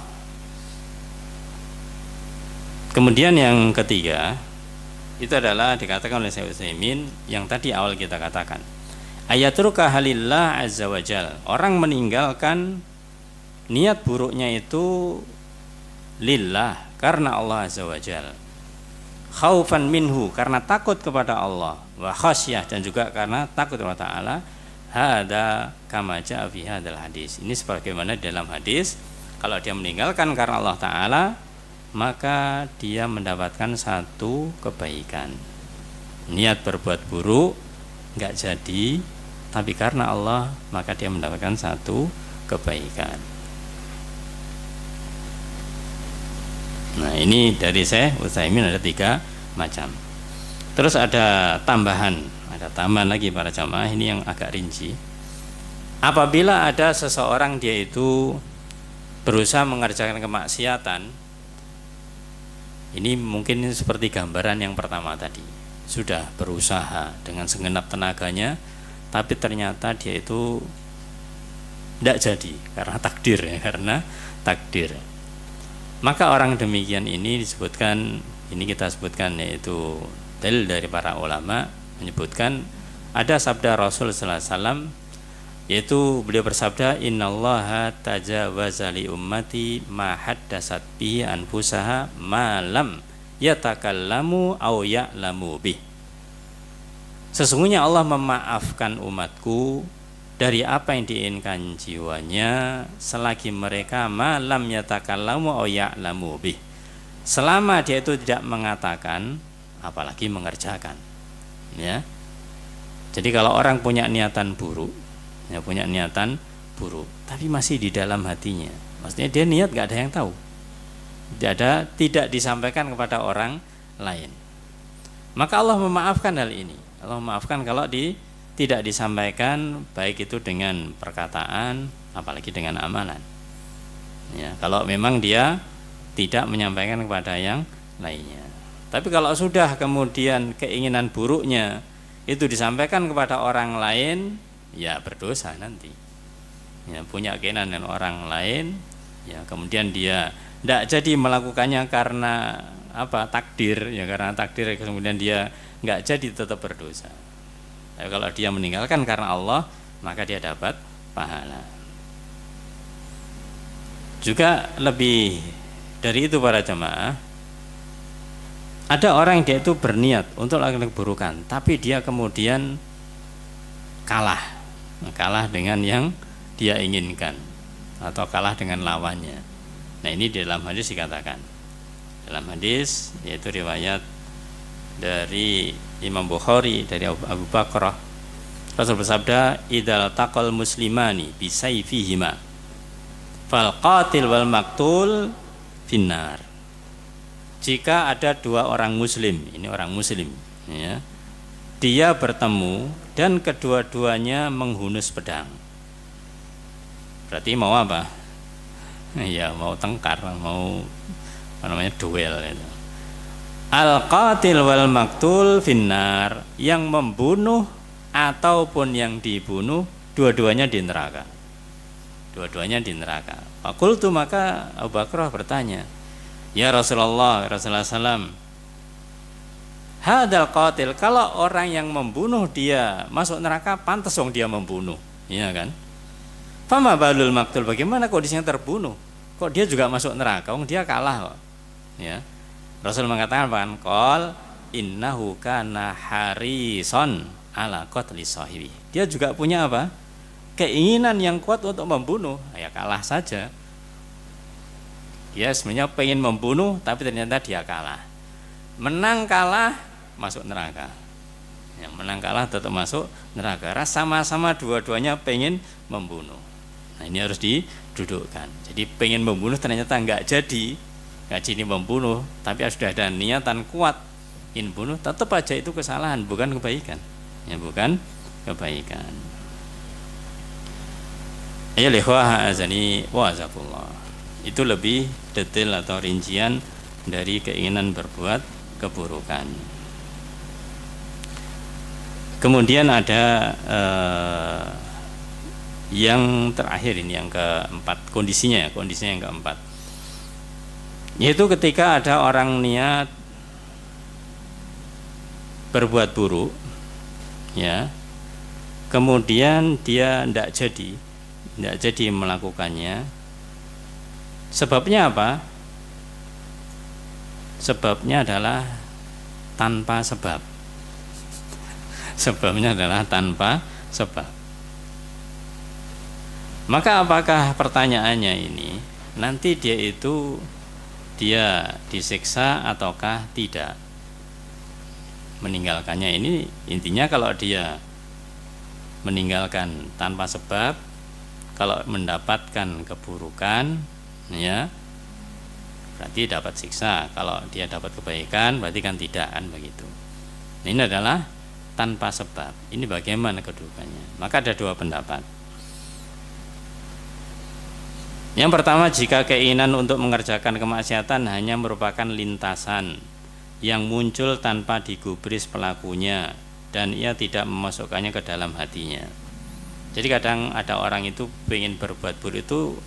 Kemudian yang ketiga, itu adalah dikatakan oleh Syekh Utsaimin yang tadi awal kita katakan, ayatruka halillah azza wajal. Orang meninggalkan niat buruknya itu lillah, karena Allah azza wajal, khaufan minhu, karena takut kepada Allah, wa khasyah, dan juga karena takut kepada Ta'ala. Hada kama ja'a fi hadzal hadis. Ini sebagaimana dalam hadis, kalau dia meninggalkan karena Allah Ta'ala, maka dia mendapatkan satu kebaikan. Niat berbuat buruk enggak jadi, tapi karena Allah, maka dia mendapatkan satu kebaikan. Nah, ini dari Syekh Utsaimin ada 3 macam. Terus ada tambahan lagi para jamaah, ini yang agak rinci. Apabila ada seseorang dia itu berusaha mengerjakan kemaksiatan, ini mungkin seperti gambaran yang pertama tadi, sudah berusaha dengan segenap tenaganya, tapi ternyata dia itu tidak jadi karena takdir. Maka orang demikian ini disebutkan, ini kita sebutkan, yaitu dalil dari para ulama menyebutkan ada sabda Rasul sallallahu alaihi wasallam, yaitu beliau bersabda, innallaha tajawaza li ummati ma haddasat bihi anfusaha ma lam yatakallamu aw ya'lamu bih. Sesungguhnya Allah memaafkan umatku dari apa yang diinginkan jiwanya selagi mereka malam yatakallamu aw ya'lamu bih, selama dia itu tidak mengatakan apalagi mengerjakan. Ya. Jadi kalau orang punya niatan buruk, ya punya niatan buruk, tapi masih di dalam hatinya, maksudnya dia niat nggak ada yang tahu, tidak disampaikan kepada orang lain, maka Allah memaafkan hal ini. Allah memaafkan kalau tidak disampaikan, baik itu dengan perkataan, apalagi dengan amalan. Ya, kalau memang dia tidak menyampaikan kepada yang lainnya. Tapi kalau sudah kemudian keinginan buruknya itu disampaikan kepada orang lain, ya berdosa nanti. Ya, punya keinginan dengan orang lain, ya kemudian dia tidak jadi melakukannya karena takdir, ya karena takdir kemudian dia nggak jadi, tetap berdosa. Tapi kalau dia meninggalkan karena Allah, maka dia dapat pahala. Juga lebih dari itu para jemaah, ada orang dia itu berniat untuk melakukan keburukan, tapi dia kemudian kalah dengan yang dia inginkan atau kalah dengan lawannya. Nah, ini di dalam hadis dikatakan, dalam hadis yaitu riwayat dari Imam Bukhari dari Abu Bakrah, Rasul bersabda, "Idzal taqal muslimani bisayfihima fal qatil wal maqtul finnar." Jika ada dua orang muslim, ini orang muslim, ya, dia bertemu dan kedua-duanya menghunus pedang, berarti mau apa? Ya mau tengkar, mau duel itu. Al-qatil wal maqtul finnar, yang membunuh ataupun yang dibunuh, dua-duanya di neraka. Dua-duanya di neraka. Fakultu, maka Abu Bakrah bertanya, "Ya Rasulullah, Rasulullah SAW, hadal qatil, kalau orang yang membunuh dia masuk neraka, pantas dong dia membunuh, iya kan? Fama balul maktul, bagaimana kondisinya terbunuh? Kok dia juga masuk neraka? Dia kalah kok." Ya. Rasul mengatakan, "Qol innahu kana harison ala qatli sahibi." Dia juga punya apa? Keinginan yang kuat untuk membunuh, ya kalah saja. Dia sebenarnya pengen membunuh, tapi ternyata dia kalah. Menang kalah masuk neraka. Yang menang kalah tetap masuk neraka. Sama-sama dua-duanya pengen membunuh. Nah, ini harus didudukkan. Jadi pengen membunuh ternyata nggak jadi membunuh, tapi sudah ada niatan kuat ingin bunuh, tetap aja itu kesalahan, bukan kebaikan. Ya, bukan kebaikan. Ya likhwah azani wa azakullah. Itu lebih detail atau rincian dari keinginan berbuat keburukan. Kemudian ada yang terakhir, ini yang keempat, kondisinya yang keempat, yaitu ketika ada orang niat berbuat buruk, ya, kemudian dia tidak jadi melakukannya. Sebabnya apa? Sebabnya adalah tanpa sebab. Sebabnya adalah tanpa sebab. Maka apakah pertanyaannya ini nanti dia disiksa ataukah tidak meninggalkannya? Ini intinya kalau dia meninggalkan tanpa sebab, kalau mendapatkan keburukan, ya berarti dapat siksa. Kalau dia dapat kebaikan berarti kan tidak, kan begitu. Ini adalah tanpa sebab. Ini bagaimana kedudukannya? Maka ada dua pendapat. Yang pertama, jika keinginan untuk mengerjakan kemaksiatan hanya merupakan lintasan yang muncul tanpa digubris pelakunya dan ia tidak memasukkannya ke dalam hatinya. Jadi kadang ada orang itu pengen berbuat buruk itu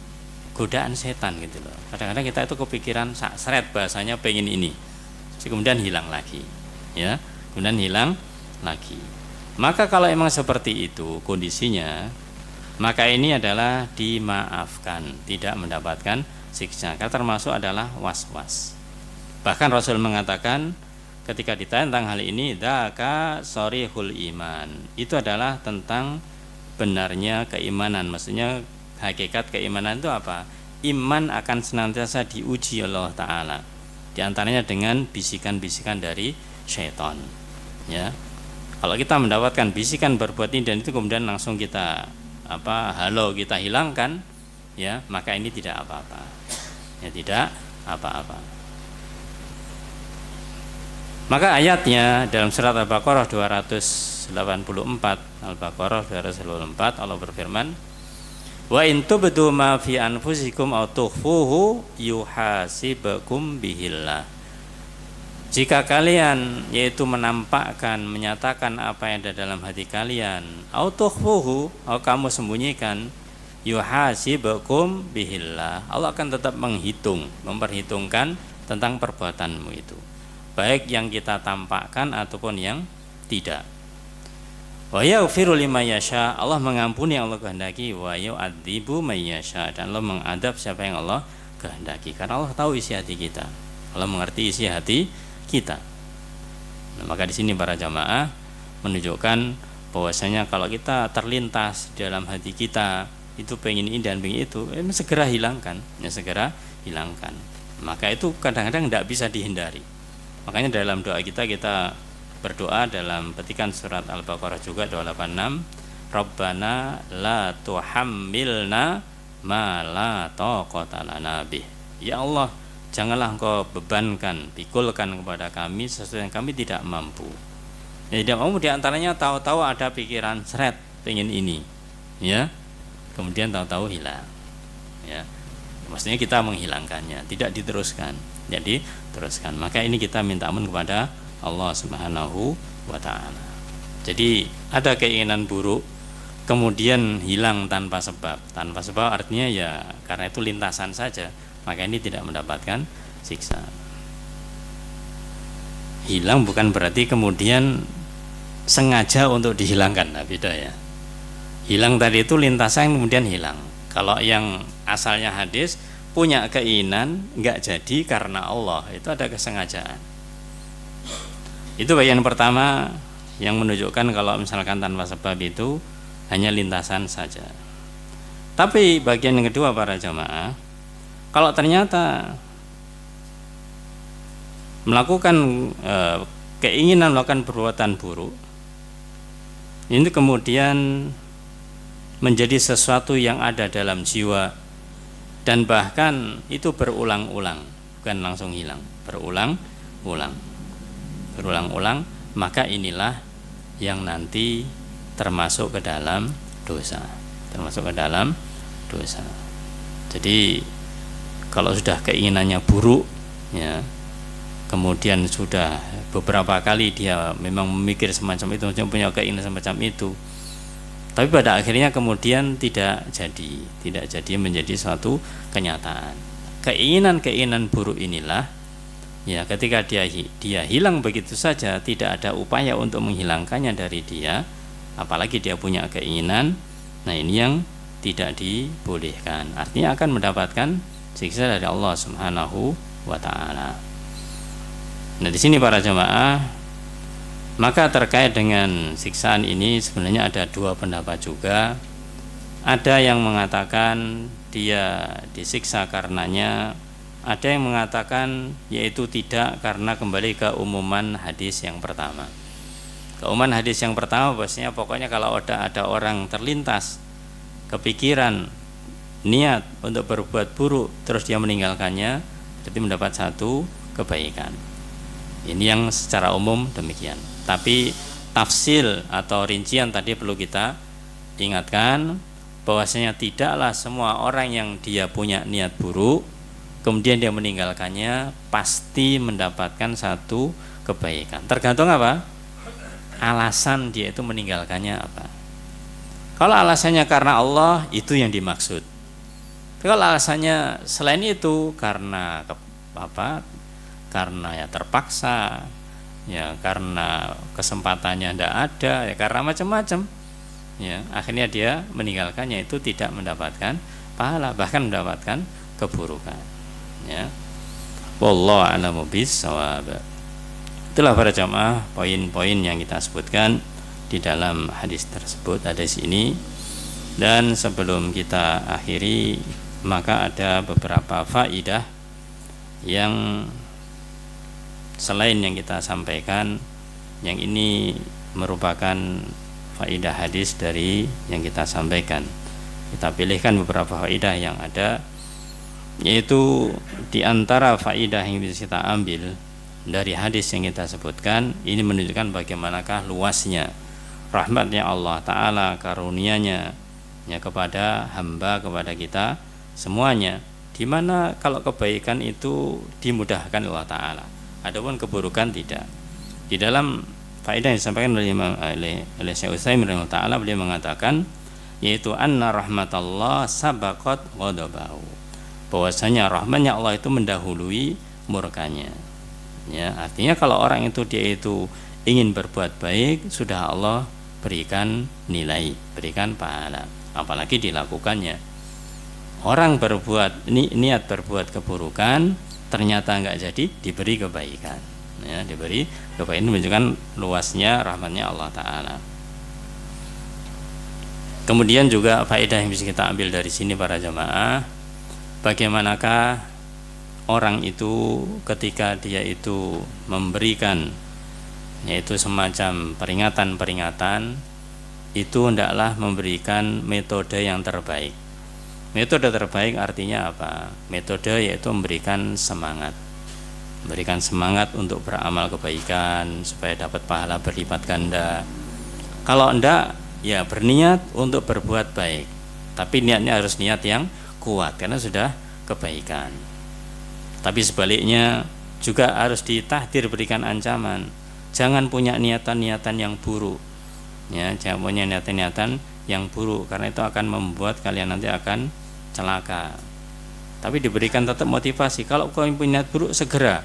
godaan setan gitu loh. Kadang-kadang kita itu kepikiran seret bahasanya pengen ini, kemudian hilang lagi, ya, kemudian hilang lagi. Maka kalau emang seperti itu kondisinya, maka ini adalah dimaafkan, tidak mendapatkan siksa. Karena termasuk adalah was-was. Bahkan Rasul mengatakan ketika ditanya tentang hal ini, dzaka sharihul iman. Itu adalah tentang benarnya keimanan. Maksudnya hakikat keimanan itu apa? Iman akan senantiasa diuji Allah Ta'ala. Di antaranya dengan bisikan-bisikan dari syaitan. Ya. Kalau kita mendapatkan bisikan berbuat ini dan itu kemudian langsung kita halo, kita hilangkan, ya, maka ini tidak apa-apa. Ya, tidak apa-apa. Maka ayatnya dalam surat Al-Baqarah 284, Al-Baqarah 284, Allah berfirman, wa in tubdu ma fi anfusikum aw tukhfuhu yuhasibukum bihillah. Jika kalian yaitu menampakkan, menyatakan apa yang ada dalam hati kalian, aw tukhfuhu, atau kamu sembunyikan, yuhasibukum bihillah, Allah akan tetap memperhitungkan tentang perbuatanmu itu, baik yang kita tampakkan ataupun yang tidak. Wa yaghfiru liman yasha, Allah mengampuni yang Allah kehendaki, wa yu'adzibu may yasha, dan Allah mengadab siapa yang Allah kehendaki, karena Allah tahu isi hati kita, Allah mengerti isi hati kita. Nah, maka di sini para jamaah menunjukkan bahwasanya kalau kita terlintas di dalam hati kita itu pengen ini dan pengen itu, segera hilangkan, ya segera hilangkan. Maka itu kadang-kadang tidak bisa dihindari. Makanya dalam doa kita berdoa dalam petikan surat Al-Baqarah juga 286, Rabbana la tuhammilna ma la taqata lana bih. Ya Allah, janganlah Engkau bebankan, pikulkan kepada kami sesuatu yang kami tidak mampu. Ya, tidak mampu diantaranya tahu-tahu ada pikiran seret pengen ini, ya, kemudian tahu-tahu hilang, ya. Maksudnya kita menghilangkannya, tidak diteruskan. Jadi teruskan. Maka ini kita minta ampun kepada Allah Subhanahu wa ta'ala. Jadi ada keinginan buruk kemudian hilang tanpa sebab. Tanpa sebab artinya ya karena itu lintasan saja, maka ini tidak mendapatkan siksa. Hilang bukan berarti kemudian sengaja untuk dihilangkan, nah, beda ya. Hilang tadi itu lintasan kemudian hilang. Kalau yang asalnya hadis punya keinginan enggak jadi karena Allah, itu ada kesengajaan. Itu bagian pertama yang menunjukkan kalau misalkan tanpa sebab itu hanya lintasan saja. Tapi bagian yang kedua para jamaah, kalau ternyata melakukan keinginan melakukan perbuatan buruk ini kemudian menjadi sesuatu yang ada dalam jiwa dan bahkan itu berulang-ulang, bukan langsung hilang, berulang-ulang, maka inilah yang nanti termasuk ke dalam dosa, Jadi kalau sudah keinginannya buruk, ya, kemudian sudah beberapa kali dia memang memikir semacam itu, punya keinginan semacam itu, tapi pada akhirnya kemudian tidak jadi menjadi suatu kenyataan. Keinginan buruk inilah, ya, ketika dia hilang begitu saja, tidak ada upaya untuk menghilangkannya dari dia, apalagi dia punya keinginan. Nah, ini yang tidak dibolehkan, artinya akan mendapatkan siksa dari Allah Subhanahu wa ta'ala. Nah, di sini para jemaah, maka terkait dengan siksaan ini sebenarnya ada dua pendapat juga. Ada yang mengatakan dia disiksa karenanya, ada yang mengatakan yaitu tidak, karena kembali ke umuman hadis yang pertama. Keumuman hadis yang pertama bahwasanya pokoknya kalau ada orang terlintas kepikiran niat untuk berbuat buruk terus dia meninggalkannya, jadi mendapat satu kebaikan. Ini yang secara umum demikian. Tapi tafsil atau rincian tadi perlu kita ingatkan bahwasanya tidaklah semua orang yang dia punya niat buruk kemudian dia meninggalkannya pasti mendapatkan satu kebaikan. Tergantung apa? Alasan dia itu meninggalkannya apa. Kalau alasannya karena Allah, itu yang dimaksud. Kalau alasannya selain itu karena karena ya terpaksa, ya karena kesempatannya tidak ada, ya karena macam-macam, ya akhirnya dia meninggalkannya, itu tidak mendapatkan pahala, bahkan mendapatkan keburukan, ya. Wallahu a'lamu bissawab. Itulah para jamaah poin-poin yang kita sebutkan di dalam hadis tersebut, hadis ini. Dan sebelum kita akhiri, maka ada beberapa faidah yang selain yang kita sampaikan, yang ini merupakan faedah hadis dari yang kita sampaikan. Kita pilihkan beberapa faedah yang ada, yaitu di antara faedah yang bisa kita ambil dari hadis yang kita sebutkan, ini menunjukkan bagaimanakah luasnya rahmatnya Allah Ta'ala, karunia-Nya ya kepada hamba, kepada kita semuanya, dimana kalau kebaikan itu dimudahkan Allah Ta'ala, adapun keburukan tidak. Di dalam faedah yang disampaikan oleh Syekh Utsaimin rahimahullah Ta'ala, beliau mengatakan, yaitu anna rahmatallah sabaqat ghadabahu, bahwasanya rahmatnya Allah itu mendahului murkanya. Ya, artinya kalau orang itu dia itu ingin berbuat baik, sudah Allah berikan nilai, berikan pahala, apalagi dilakukannya. Orang berbuat niat berbuat keburukan, ternyata enggak jadi, diberi kebaikan. Ya, diberi kebaikan, ini menunjukkan luasnya rahmatnya Allah Ta'ala. Kemudian juga faedah yang bisa kita ambil dari sini para jamaah, bagaimanakah orang itu ketika dia itu memberikan yaitu semacam peringatan-peringatan, itu hendaklah memberikan metode yang terbaik. Metode terbaik artinya apa? Metode yaitu memberikan semangat untuk beramal kebaikan supaya dapat pahala berlipat ganda. Kalau enggak, ya berniat untuk berbuat baik, tapi niatnya harus niat yang kuat karena sudah kebaikan. Tapi sebaliknya juga harus ditahdir, berikan ancaman, jangan punya niatan-niatan yang buruk. Ya, jangan punya niatan-niatan yang buruk, karena itu akan membuat kalian nanti akan celaka. Tapi diberikan tetap motivasi, kalau kamu punya niat buruk segera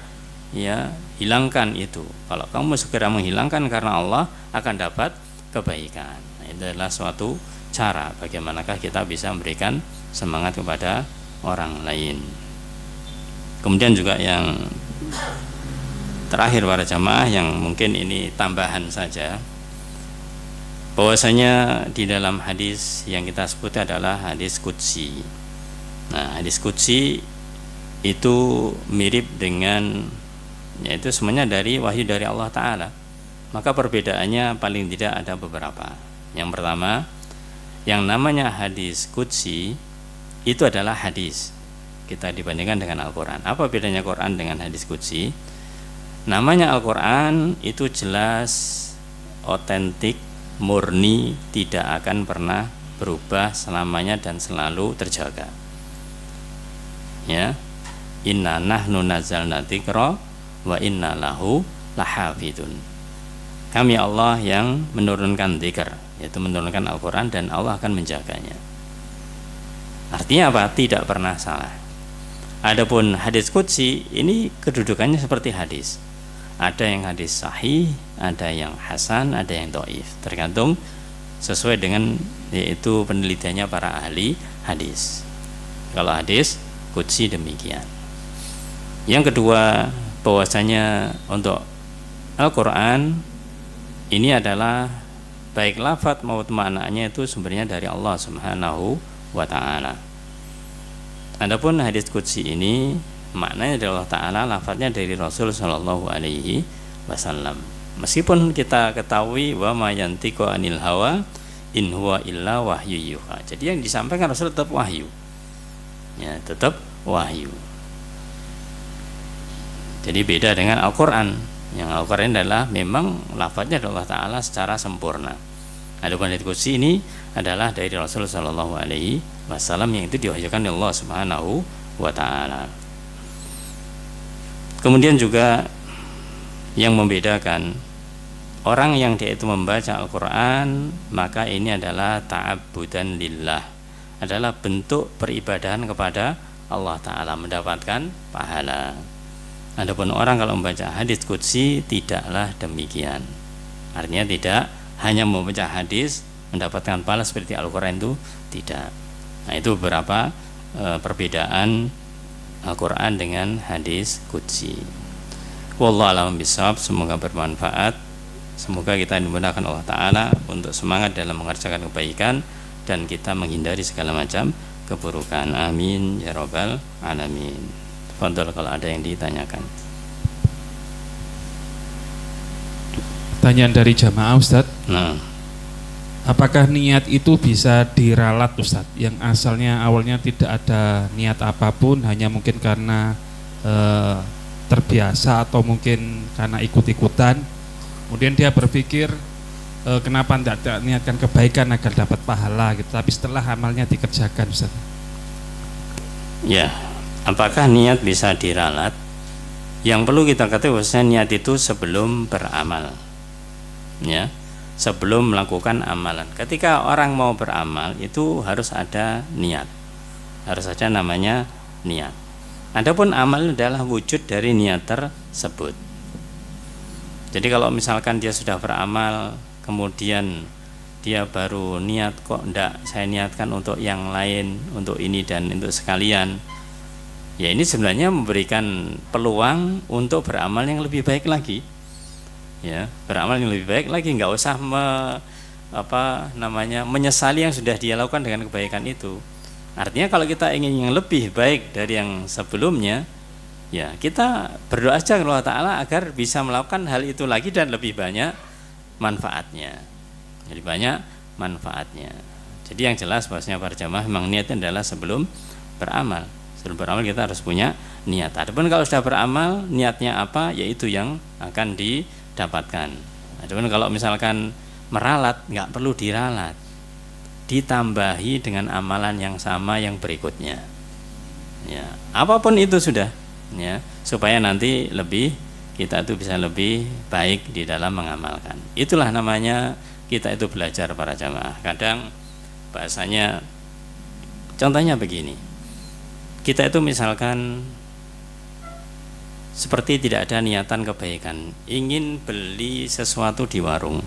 ya hilangkan itu. Kalau kamu segera menghilangkan karena Allah, akan dapat kebaikan. Nah, itu adalah suatu cara bagaimanakah kita bisa memberikan semangat kepada orang lain. Kemudian juga yang terakhir para jamaah, yang mungkin ini tambahan saja, bahwasanya di dalam hadis yang kita sebut adalah hadis qudsi. Nah, hadis qudsi itu mirip dengan, yaitu semuanya dari wahyu dari Allah Ta'ala. Maka perbedaannya paling tidak ada beberapa. Yang pertama, yang namanya hadis qudsi itu adalah hadis, kita dibandingkan dengan Al-Quran. Apa bedanya Quran dengan hadis qudsi? Namanya Al-Quran itu jelas, otentik, murni, tidak akan pernah berubah selamanya dan selalu terjaga. Ya, inna nahnu nazzalna dzikra wa inna lahu lahafidun. Kami Allah yang menurunkan dzikr, yaitu menurunkan Al-Quran, dan Allah akan menjaganya. Artinya apa? Tidak pernah salah. Adapun hadis qudsi ini kedudukannya seperti hadis. Ada yang hadis sahih, ada yang hasan, ada yang dhaif, tergantung sesuai dengan yaitu penelitiannya para ahli hadis. Kalau hadis qudsi demikian. Yang kedua, bahwasanya untuk Al-Quran ini adalah baik lafadz maupun maknanya itu sumbernya dari Allah Subhanahu wa Ta'ala. Adapun hadis qudsi ini maknanya dari Allah Ta'ala, lafadznya dari Rasul Shallallahu Alaihi Wasallam. Meskipun kita ketahui wa ma yantiqu anil hawa in huwa illa wahyu yuha. Jadi yang disampaikan Rasul tetap wahyu. Ya, tetap wahyu. Jadi beda dengan Al-Quran. Yang Al-Quran adalah memang lafadznya dari Allah Ta'ala secara sempurna. Adapun hadis qudsi ini adalah dari Rasul Shallallahu Alaihi Wasallam yang itu diwahyukan oleh Allah Subhanahu wa Ta'ala. Kemudian juga yang membedakan orang yang dia itu membaca Al-Quran, maka ini adalah ta'abbudan lillah, adalah bentuk peribadahan kepada Allah Ta'ala, mendapatkan pahala. Adapun orang kalau membaca hadis qudsi tidaklah demikian. Artinya tidak hanya membaca hadis mendapatkan pahala seperti Al-Quran, itu tidak. Nah, itu beberapa perbedaan Al-Quran dengan hadis qudsi. Wallahu a'lam bishawab. Semoga bermanfaat. Semoga kita dimudahkan Allah Ta'ala untuk semangat dalam mengerjakan kebaikan dan kita menghindari segala macam keburukan. Amin ya rabbal alamin. Fadhal kalau ada yang ditanyakan. Pertanyaan dari jamaah Ustadz. Nah, Apakah niat itu bisa diralat Ustadz? Yang asalnya awalnya tidak ada niat apapun, hanya mungkin karena terbiasa atau mungkin karena ikut-ikutan. Kemudian dia berpikir kenapa tidak niatkan kebaikan agar dapat pahala gitu. Tapi setelah amalnya dikerjakan Ustadz. ya, apakah niat bisa diralat? Yang perlu kita ketahui bahwasanya niat itu sebelum beramal, ya, sebelum melakukan amalan. Ketika orang mau beramal itu harus ada niat, harus ada namanya niat. Adapun amal adalah wujud dari niat tersebut. Jadi kalau misalkan dia sudah beramal, kemudian dia baru niat, kok enggak saya niatkan untuk yang lain, untuk ini dan untuk sekalian, ya ini sebenarnya memberikan peluang untuk beramal yang lebih baik lagi, ya, beramal yang lebih baik lagi, nggak usah menyesali yang sudah dia lakukan dengan kebaikan itu. Artinya kalau kita ingin yang lebih baik dari yang sebelumnya, ya kita berdoa aja kepada Allah Ta'ala agar bisa melakukan hal itu lagi dan lebih banyak manfaatnya, jadi banyak manfaatnya. Jadi yang jelas bahwasanya para jamaah memang niatnya adalah sebelum beramal. Sebelum beramal kita harus punya niat. Adapun kalau sudah beramal, niatnya apa, yaitu yang akan didapatkan. Adapun kalau misalkan meralat, nggak perlu diralat, ditambahi dengan amalan yang sama yang berikutnya, ya, apapun itu sudah, ya, supaya nanti kita itu bisa lebih baik di dalam mengamalkan. Itulah namanya kita itu belajar para jamaah. Kadang bahasanya contohnya begini, kita itu misalkan seperti tidak ada niatan kebaikan, ingin beli sesuatu di warung,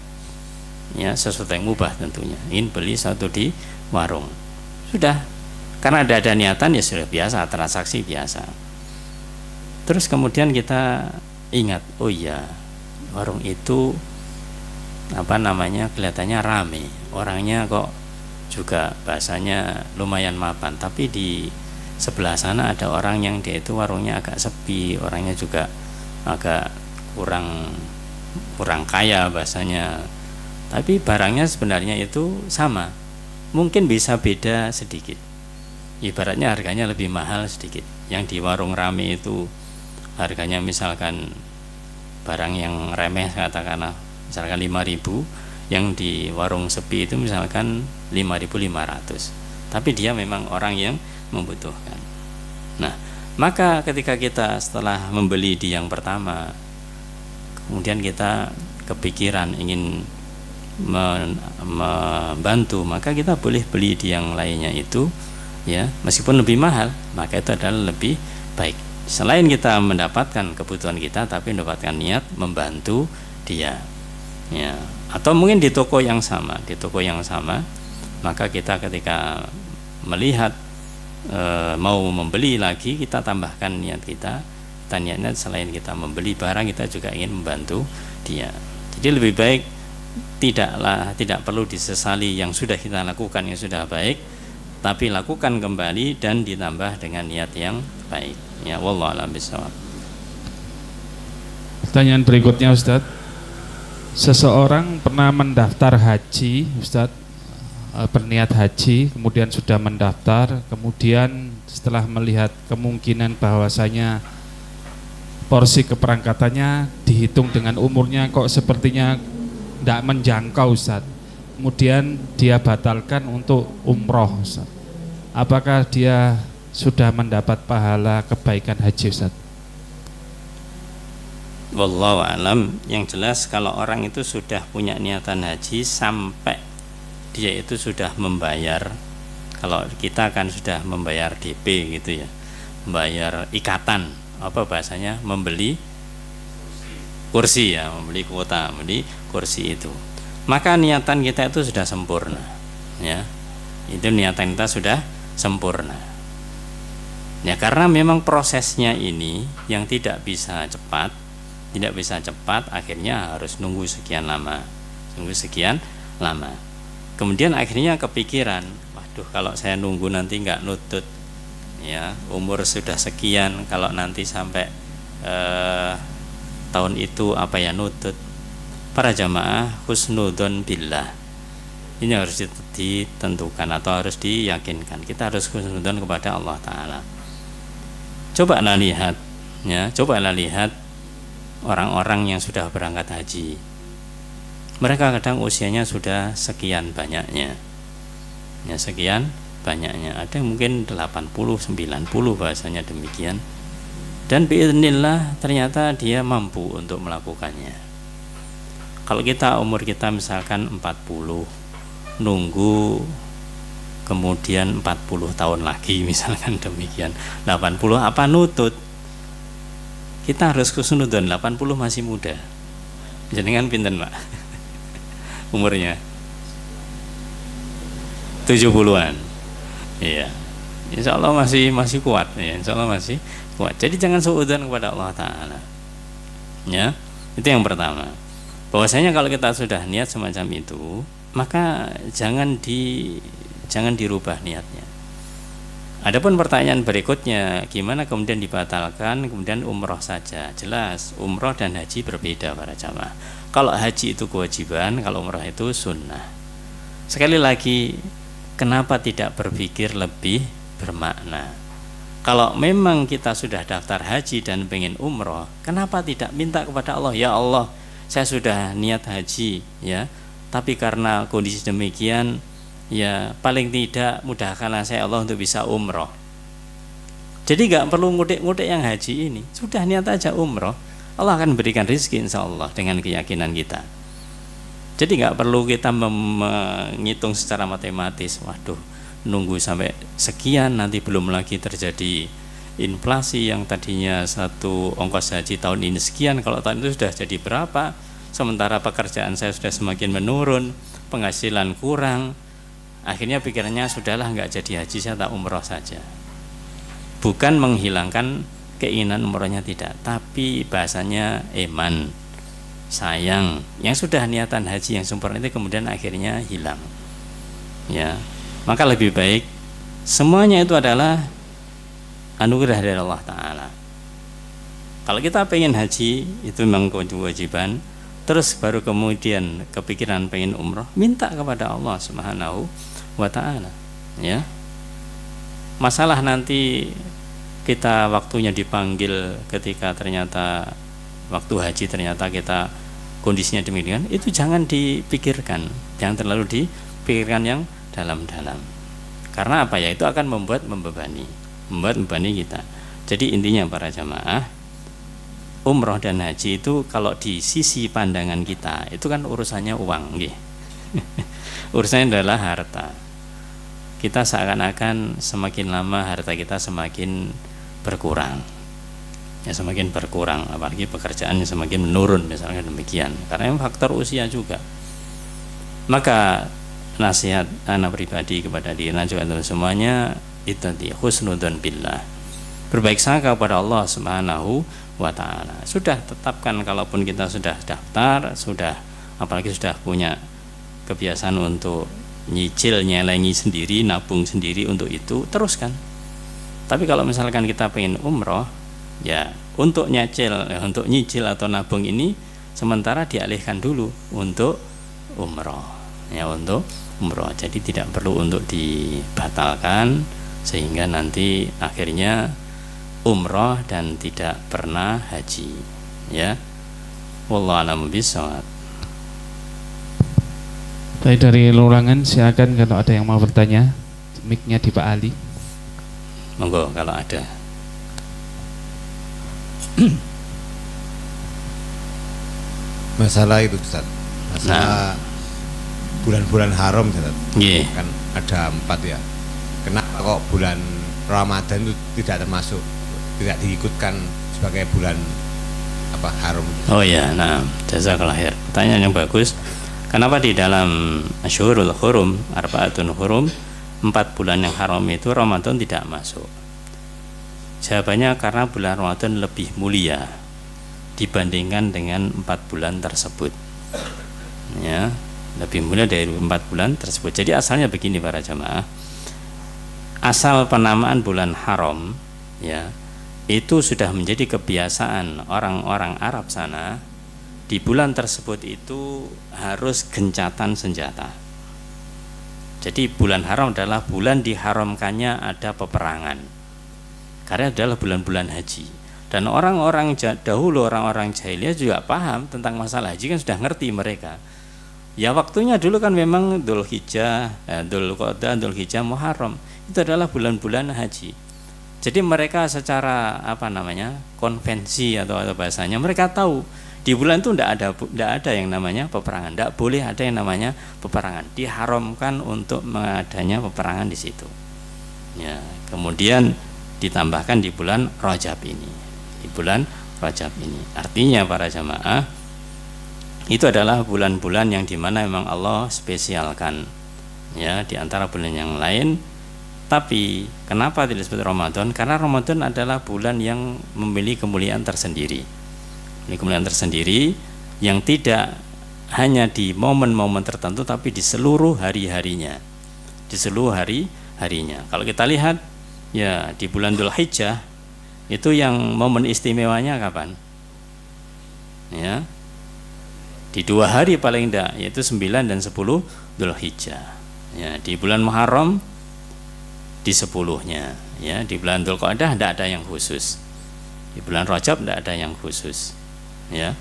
ya, sesuatu yang mubah tentunya, ingin beli sesuatu di warung, sudah, karena ada niatan ya sudah biasa, transaksi biasa. Terus kemudian kita ingat, oh iya, warung itu kelihatannya rame, orangnya kok juga bahasanya lumayan mapan, tapi di sebelah sana ada orang yang dia itu warungnya agak sepi, orangnya juga agak kurang kaya bahasanya, tapi barangnya sebenarnya itu sama, mungkin bisa beda sedikit, ibaratnya harganya lebih mahal sedikit. Yang di warung rame itu harganya misalkan barang yang remeh katakanlah misalkan 5.000, yang di warung sepi itu misalkan 5.500, tapi dia memang orang yang membutuhkan. Nah, maka ketika kita setelah membeli di yang pertama, kemudian kita kepikiran ingin membantu, maka kita boleh beli di yang lainnya itu, ya, meskipun lebih mahal, maka itu adalah lebih baik. Selain kita mendapatkan kebutuhan kita, tapi mendapatkan niat membantu dia, ya. Atau mungkin di toko yang sama, maka kita ketika melihat mau membeli lagi, kita tambahkan niat kita niatnya selain kita membeli barang, kita juga ingin membantu dia. Jadi lebih baik tidak perlu disesali yang sudah kita lakukan yang sudah baik, tapi lakukan kembali dan ditambah dengan niat yang baik, ya. Wallahu a'lam bishawab. Pertanyaan berikutnya Ustadz, seseorang pernah mendaftar haji Ustadz, berniat haji, kemudian sudah mendaftar, kemudian setelah melihat kemungkinan bahwasanya porsi keberangkatannya dihitung dengan umurnya kok sepertinya tidak menjangkau Ustadz, kemudian dia batalkan untuk umroh Ustadz, apakah dia sudah mendapat pahala kebaikan haji Ustadz? Wallahu a'lam. Yang jelas kalau orang itu sudah punya niatan haji sampai dia itu sudah membayar, kalau kita kan sudah membayar DP gitu ya, membayar ikatan, apa bahasanya, membeli kursi, ya, membeli kuota, membeli kursi itu, maka niatan kita itu sudah sempurna, ya, itu niatan kita sudah sempurna, ya, karena memang prosesnya ini yang tidak bisa cepat, akhirnya harus nunggu sekian lama. Kemudian akhirnya kepikiran, waduh, kalau saya nunggu nanti nggak nutut, ya, umur sudah sekian, kalau nanti sampai tahun itu apa ya nutut, para jamaah, husnudzon billah ini harus ditentukan atau harus diyakinkan. Kita harus husnudzon kepada Allah Ta'ala. Cobalah lihat, ya, cobalah lihat orang-orang yang sudah berangkat haji. Mereka kadang usianya sudah sekian banyaknya, ya, sekian banyaknya. Ada yang mungkin 80, 90 bahasanya demikian. Dan biidznillah ternyata dia mampu untuk melakukannya. Kalau kita umur kita misalkan 40, nunggu kemudian 40 tahun lagi misalkan demikian, 80 apa nutut, kita harus husnudzon. 80 masih muda. Jenengan pinten Pak? Umurnya 70-an. Iya. Insya Allah masih kuat ya, insya Allah masih kuat. Jadi jangan suudzon kepada Allah Ta'ala, ya. Itu yang pertama. Bahwasanya kalau kita sudah niat semacam itu, maka jangan dirubah niatnya. Adapun pertanyaan berikutnya, gimana kemudian dibatalkan, kemudian umroh saja. Jelas, umroh dan haji berbeda para jamaah. Kalau haji itu kewajiban, kalau umroh itu sunnah. Sekali lagi, kenapa tidak berpikir lebih bermakna? Kalau memang kita sudah daftar haji dan pengen umroh, kenapa tidak minta kepada Allah, ya Allah, saya sudah niat haji, ya, tapi karena kondisi demikian, ya paling tidak mudahkanlah saya Allah untuk bisa umroh. Jadi gak perlu ngudik-ngudik yang haji ini, sudah niat aja umroh, Allah akan berikan rezeki insya Allah dengan keyakinan kita. Jadi gak perlu kita menghitung secara matematis, waduh nunggu sampai sekian, nanti belum lagi terjadi inflasi yang tadinya satu ongkos haji tahun ini sekian, kalau tahun itu sudah jadi berapa, sementara pekerjaan saya sudah semakin menurun, penghasilan kurang. Akhirnya pikirannya sudahlah nggak jadi haji, saya tak umroh saja. Bukan menghilangkan keinginan umrohnya, tidak, tapi bahasanya eman, sayang, yang sudah niatan haji yang sempurna itu kemudian akhirnya hilang, ya. Maka lebih baik semuanya itu adalah anugerah dari Allah Ta'ala. Kalau kita pengen haji, itu memang kewajiban, terus baru kemudian kepikiran pengen umroh, minta kepada Allah Subhanahu wa Ta'ala, ya. Masalah nanti kita waktunya dipanggil ketika ternyata waktu haji ternyata kita kondisinya demikian, itu jangan dipikirkan, jangan terlalu dipikirkan yang dalam-dalam. Karena apa ya, itu akan membebani kita. Jadi intinya para jamaah, umroh dan haji itu kalau di sisi pandangan kita itu kan urusannya uang, nggih. Urusannya adalah harta. Kita seakan-akan semakin lama harta kita semakin berkurang, ya, semakin berkurang, apalagi pekerjaannya semakin menurun misalnya demikian, karena faktor usia juga. Maka nasihat anak pribadi kepada diri dan juga untuk semuanya itu tadi, husnudzon billah, berbaik sangka kepada Allah Subhanahu wa Ta'ala. Sudah tetapkan, kalaupun kita sudah daftar, sudah apalagi sudah punya kebiasaan untuk nyicil, nyelengi sendiri, nabung sendiri untuk itu, teruskan. Tapi kalau misalkan kita pengen umroh, ya untuk nyicil atau nabung ini sementara dialihkan dulu untuk umroh, ya, untuk umroh. Jadi tidak perlu untuk dibatalkan sehingga nanti akhirnya umroh dan tidak pernah haji, ya. Wallahu a'lam bishawab. Baik, dari Lurangan silakan kalau ada yang mau bertanya, mic-nya di Pak Ali. Monggo kalau ada. Masalah itu Ustaz, masalah bulan-bulan haram Ustaz. Yeah. Kan ada 4 ya. Kenapa kok bulan Ramadan itu tidak termasuk, tidak diikutkan sebagai bulan apa haram? Oh ya, nah, jazakallah khair. Pertanyaan yang bagus. Kenapa di dalam Asyhurul Hurum, Arba'atun Hurum, 4 bulan yang haram itu Ramadan tidak masuk? Jawabannya karena bulan Ramadan lebih mulia dibandingkan dengan 4 bulan tersebut, ya, lebih mulia dari 4 bulan tersebut. Jadi asalnya begini para jamaah, asal penamaan bulan haram, ya, itu sudah menjadi kebiasaan orang-orang Arab sana di bulan tersebut itu harus gencatan senjata. Jadi bulan haram adalah bulan diharamkannya ada peperangan, karena adalah bulan-bulan haji. Dan orang-orang dahulu, orang-orang jahiliyah juga paham tentang masalah haji, kan sudah ngerti mereka. Ya waktunya dulu kan memang Dzulhijjah, Dzulqa'dah, Dzulhijjah, Muharram itu adalah bulan-bulan haji. Jadi mereka secara konvensi atau bahasanya, mereka tahu di bulan itu tidak ada yang namanya peperangan, tidak boleh ada yang namanya peperangan, diharamkan untuk mengadanya peperangan di situ. Ya, kemudian ditambahkan di bulan Rajab ini, artinya para jamaah itu adalah bulan-bulan yang dimana memang Allah spesialkan, ya, di antara bulan yang lain. Tapi kenapa tidak disebut Ramadan? Karena Ramadan adalah bulan yang memiliki kemuliaan tersendiri. Ini kemuliaan tersendiri yang tidak hanya di momen-momen tertentu, tapi di seluruh hari-harinya. Kalau kita lihat ya di bulan Dzulhijjah itu yang momen istimewanya kapan? Ya, di 2 hari paling tidak, yaitu 9 dan 10 Dzulhijjah. Ya, di bulan Muharram di 10-nya, ya, di bulan Dzulqa'dah tidak ada yang khusus. Di bulan Rajab tidak ada yang khusus. Ya.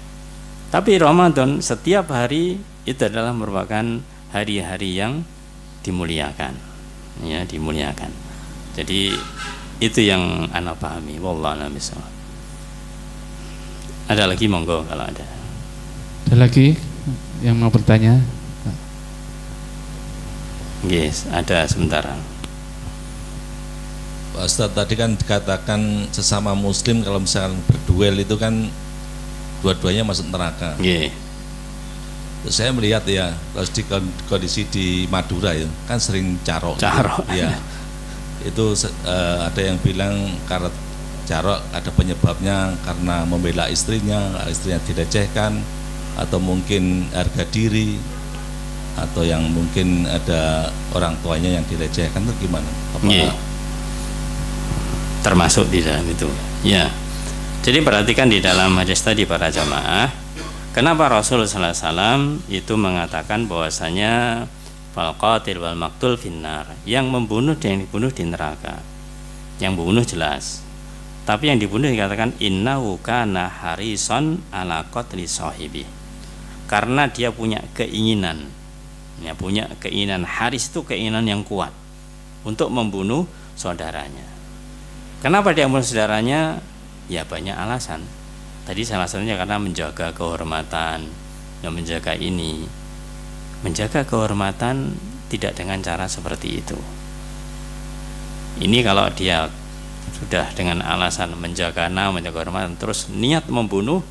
Tapi Ramadan setiap hari itu adalah merupakan hari-hari yang dimuliakan. Ya, dimuliakan. Jadi itu yang ana pahami, wallahu a'lam bishawab. Ada lagi monggo kalau ada. Ada lagi yang mau bertanya? Yes, ada sebentar. Pak Ustadz, tadi kan dikatakan sesama muslim kalau misalkan berduel itu kan dua-duanya masuk neraka. Yeah. Saya melihat ya, di kondisi di Madura itu kan sering carok. Ya. Itu ada yang bilang karena carok ada penyebabnya karena membela istrinya dilecehkan, atau mungkin harga diri, atau yang mungkin ada orang tuanya yang dilecehkan, itu gimana? Yeah. Termasuk di dalam itu. Ya. Jadi perhatikan di dalam hadis tadi para jamaah, kenapa Rasulullah SAW itu mengatakan bahwasanya fal qatil wal maqtul finnar, yang membunuh dan yang dibunuh di neraka. Yang membunuh jelas, tapi yang dibunuh dikatakan innahu kana harison ala qatli sahibi, karena dia punya keinginan, haris itu keinginan yang kuat untuk membunuh saudaranya. Kenapa dia membunuh saudaranya? Ya banyak alasan. Tadi salah satunya karena menjaga kehormatan, dan menjaga kehormatan tidak dengan cara seperti itu. Ini kalau dia sudah dengan alasan menjaga nama, menjaga kehormatan, terus niat membunuh,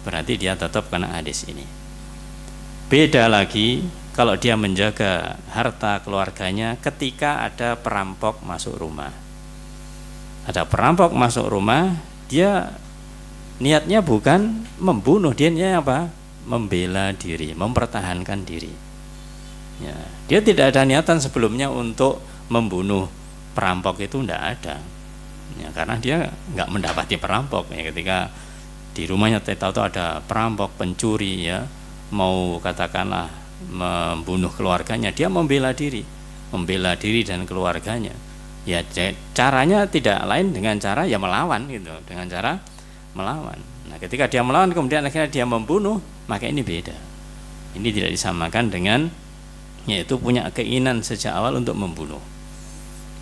berarti dia tetap kena hadis ini. Beda lagi kalau dia menjaga harta keluarganya ketika ada perampok masuk rumah. Ada perampok masuk rumah, dia niatnya bukan membunuh, dia niatnya apa? Membela diri, mempertahankan diri. Ya, dia tidak ada niatan sebelumnya untuk membunuh perampok, itu tidak ada. Ya, karena dia nggak mendapati perampok. Ya, ketika di rumahnya tahu ada perampok, pencuri, ya, mau katakanlah membunuh keluarganya, dia membela diri dan keluarganya. Ya, caranya tidak lain dengan cara ya melawan gitu, dengan cara melawan. Nah, ketika dia melawan kemudian akhirnya dia membunuh, maka ini beda. Ini tidak disamakan dengan yaitu punya keinginan sejak awal untuk membunuh.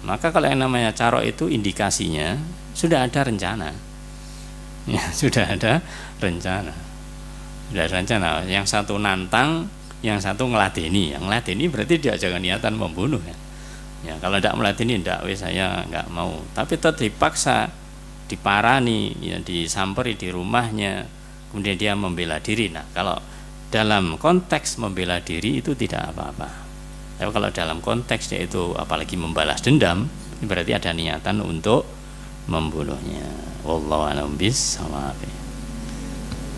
Maka kalau yang namanya carok itu indikasinya sudah ada rencana. Ya, sudah ada rencana. Yang satu nantang, yang satu ngeladeni. Yang ngeladeni berarti dia jangan niatan membunuh ya. Ya, kalau tidak meladeni tidak, saya nggak mau. Tapi tetap dipaksa, diparani, ya, disamperi di rumahnya, kemudian dia membela diri. Nah, kalau dalam konteks membela diri itu tidak apa-apa. Tapi kalau dalam konteks yaitu apalagi membalas dendam, berarti ada niatan untuk membunuhnya. Wallahu a'lam bishawab.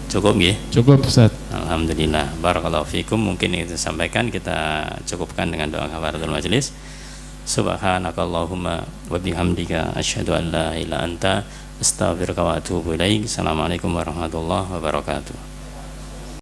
Cukup nggih? Cukup Ustaz. Alhamdulillah. Barakallahu fikum. Mungkin itu sampaikan, kita cukupkan dengan doa kafaratul majelis. Subhanakallahumma wa bihamdika asyhadu an la ilaha illa anta astaghfiruka wa atubu ilaik. Assalamualaikum warahmatullahi wabarakatuh.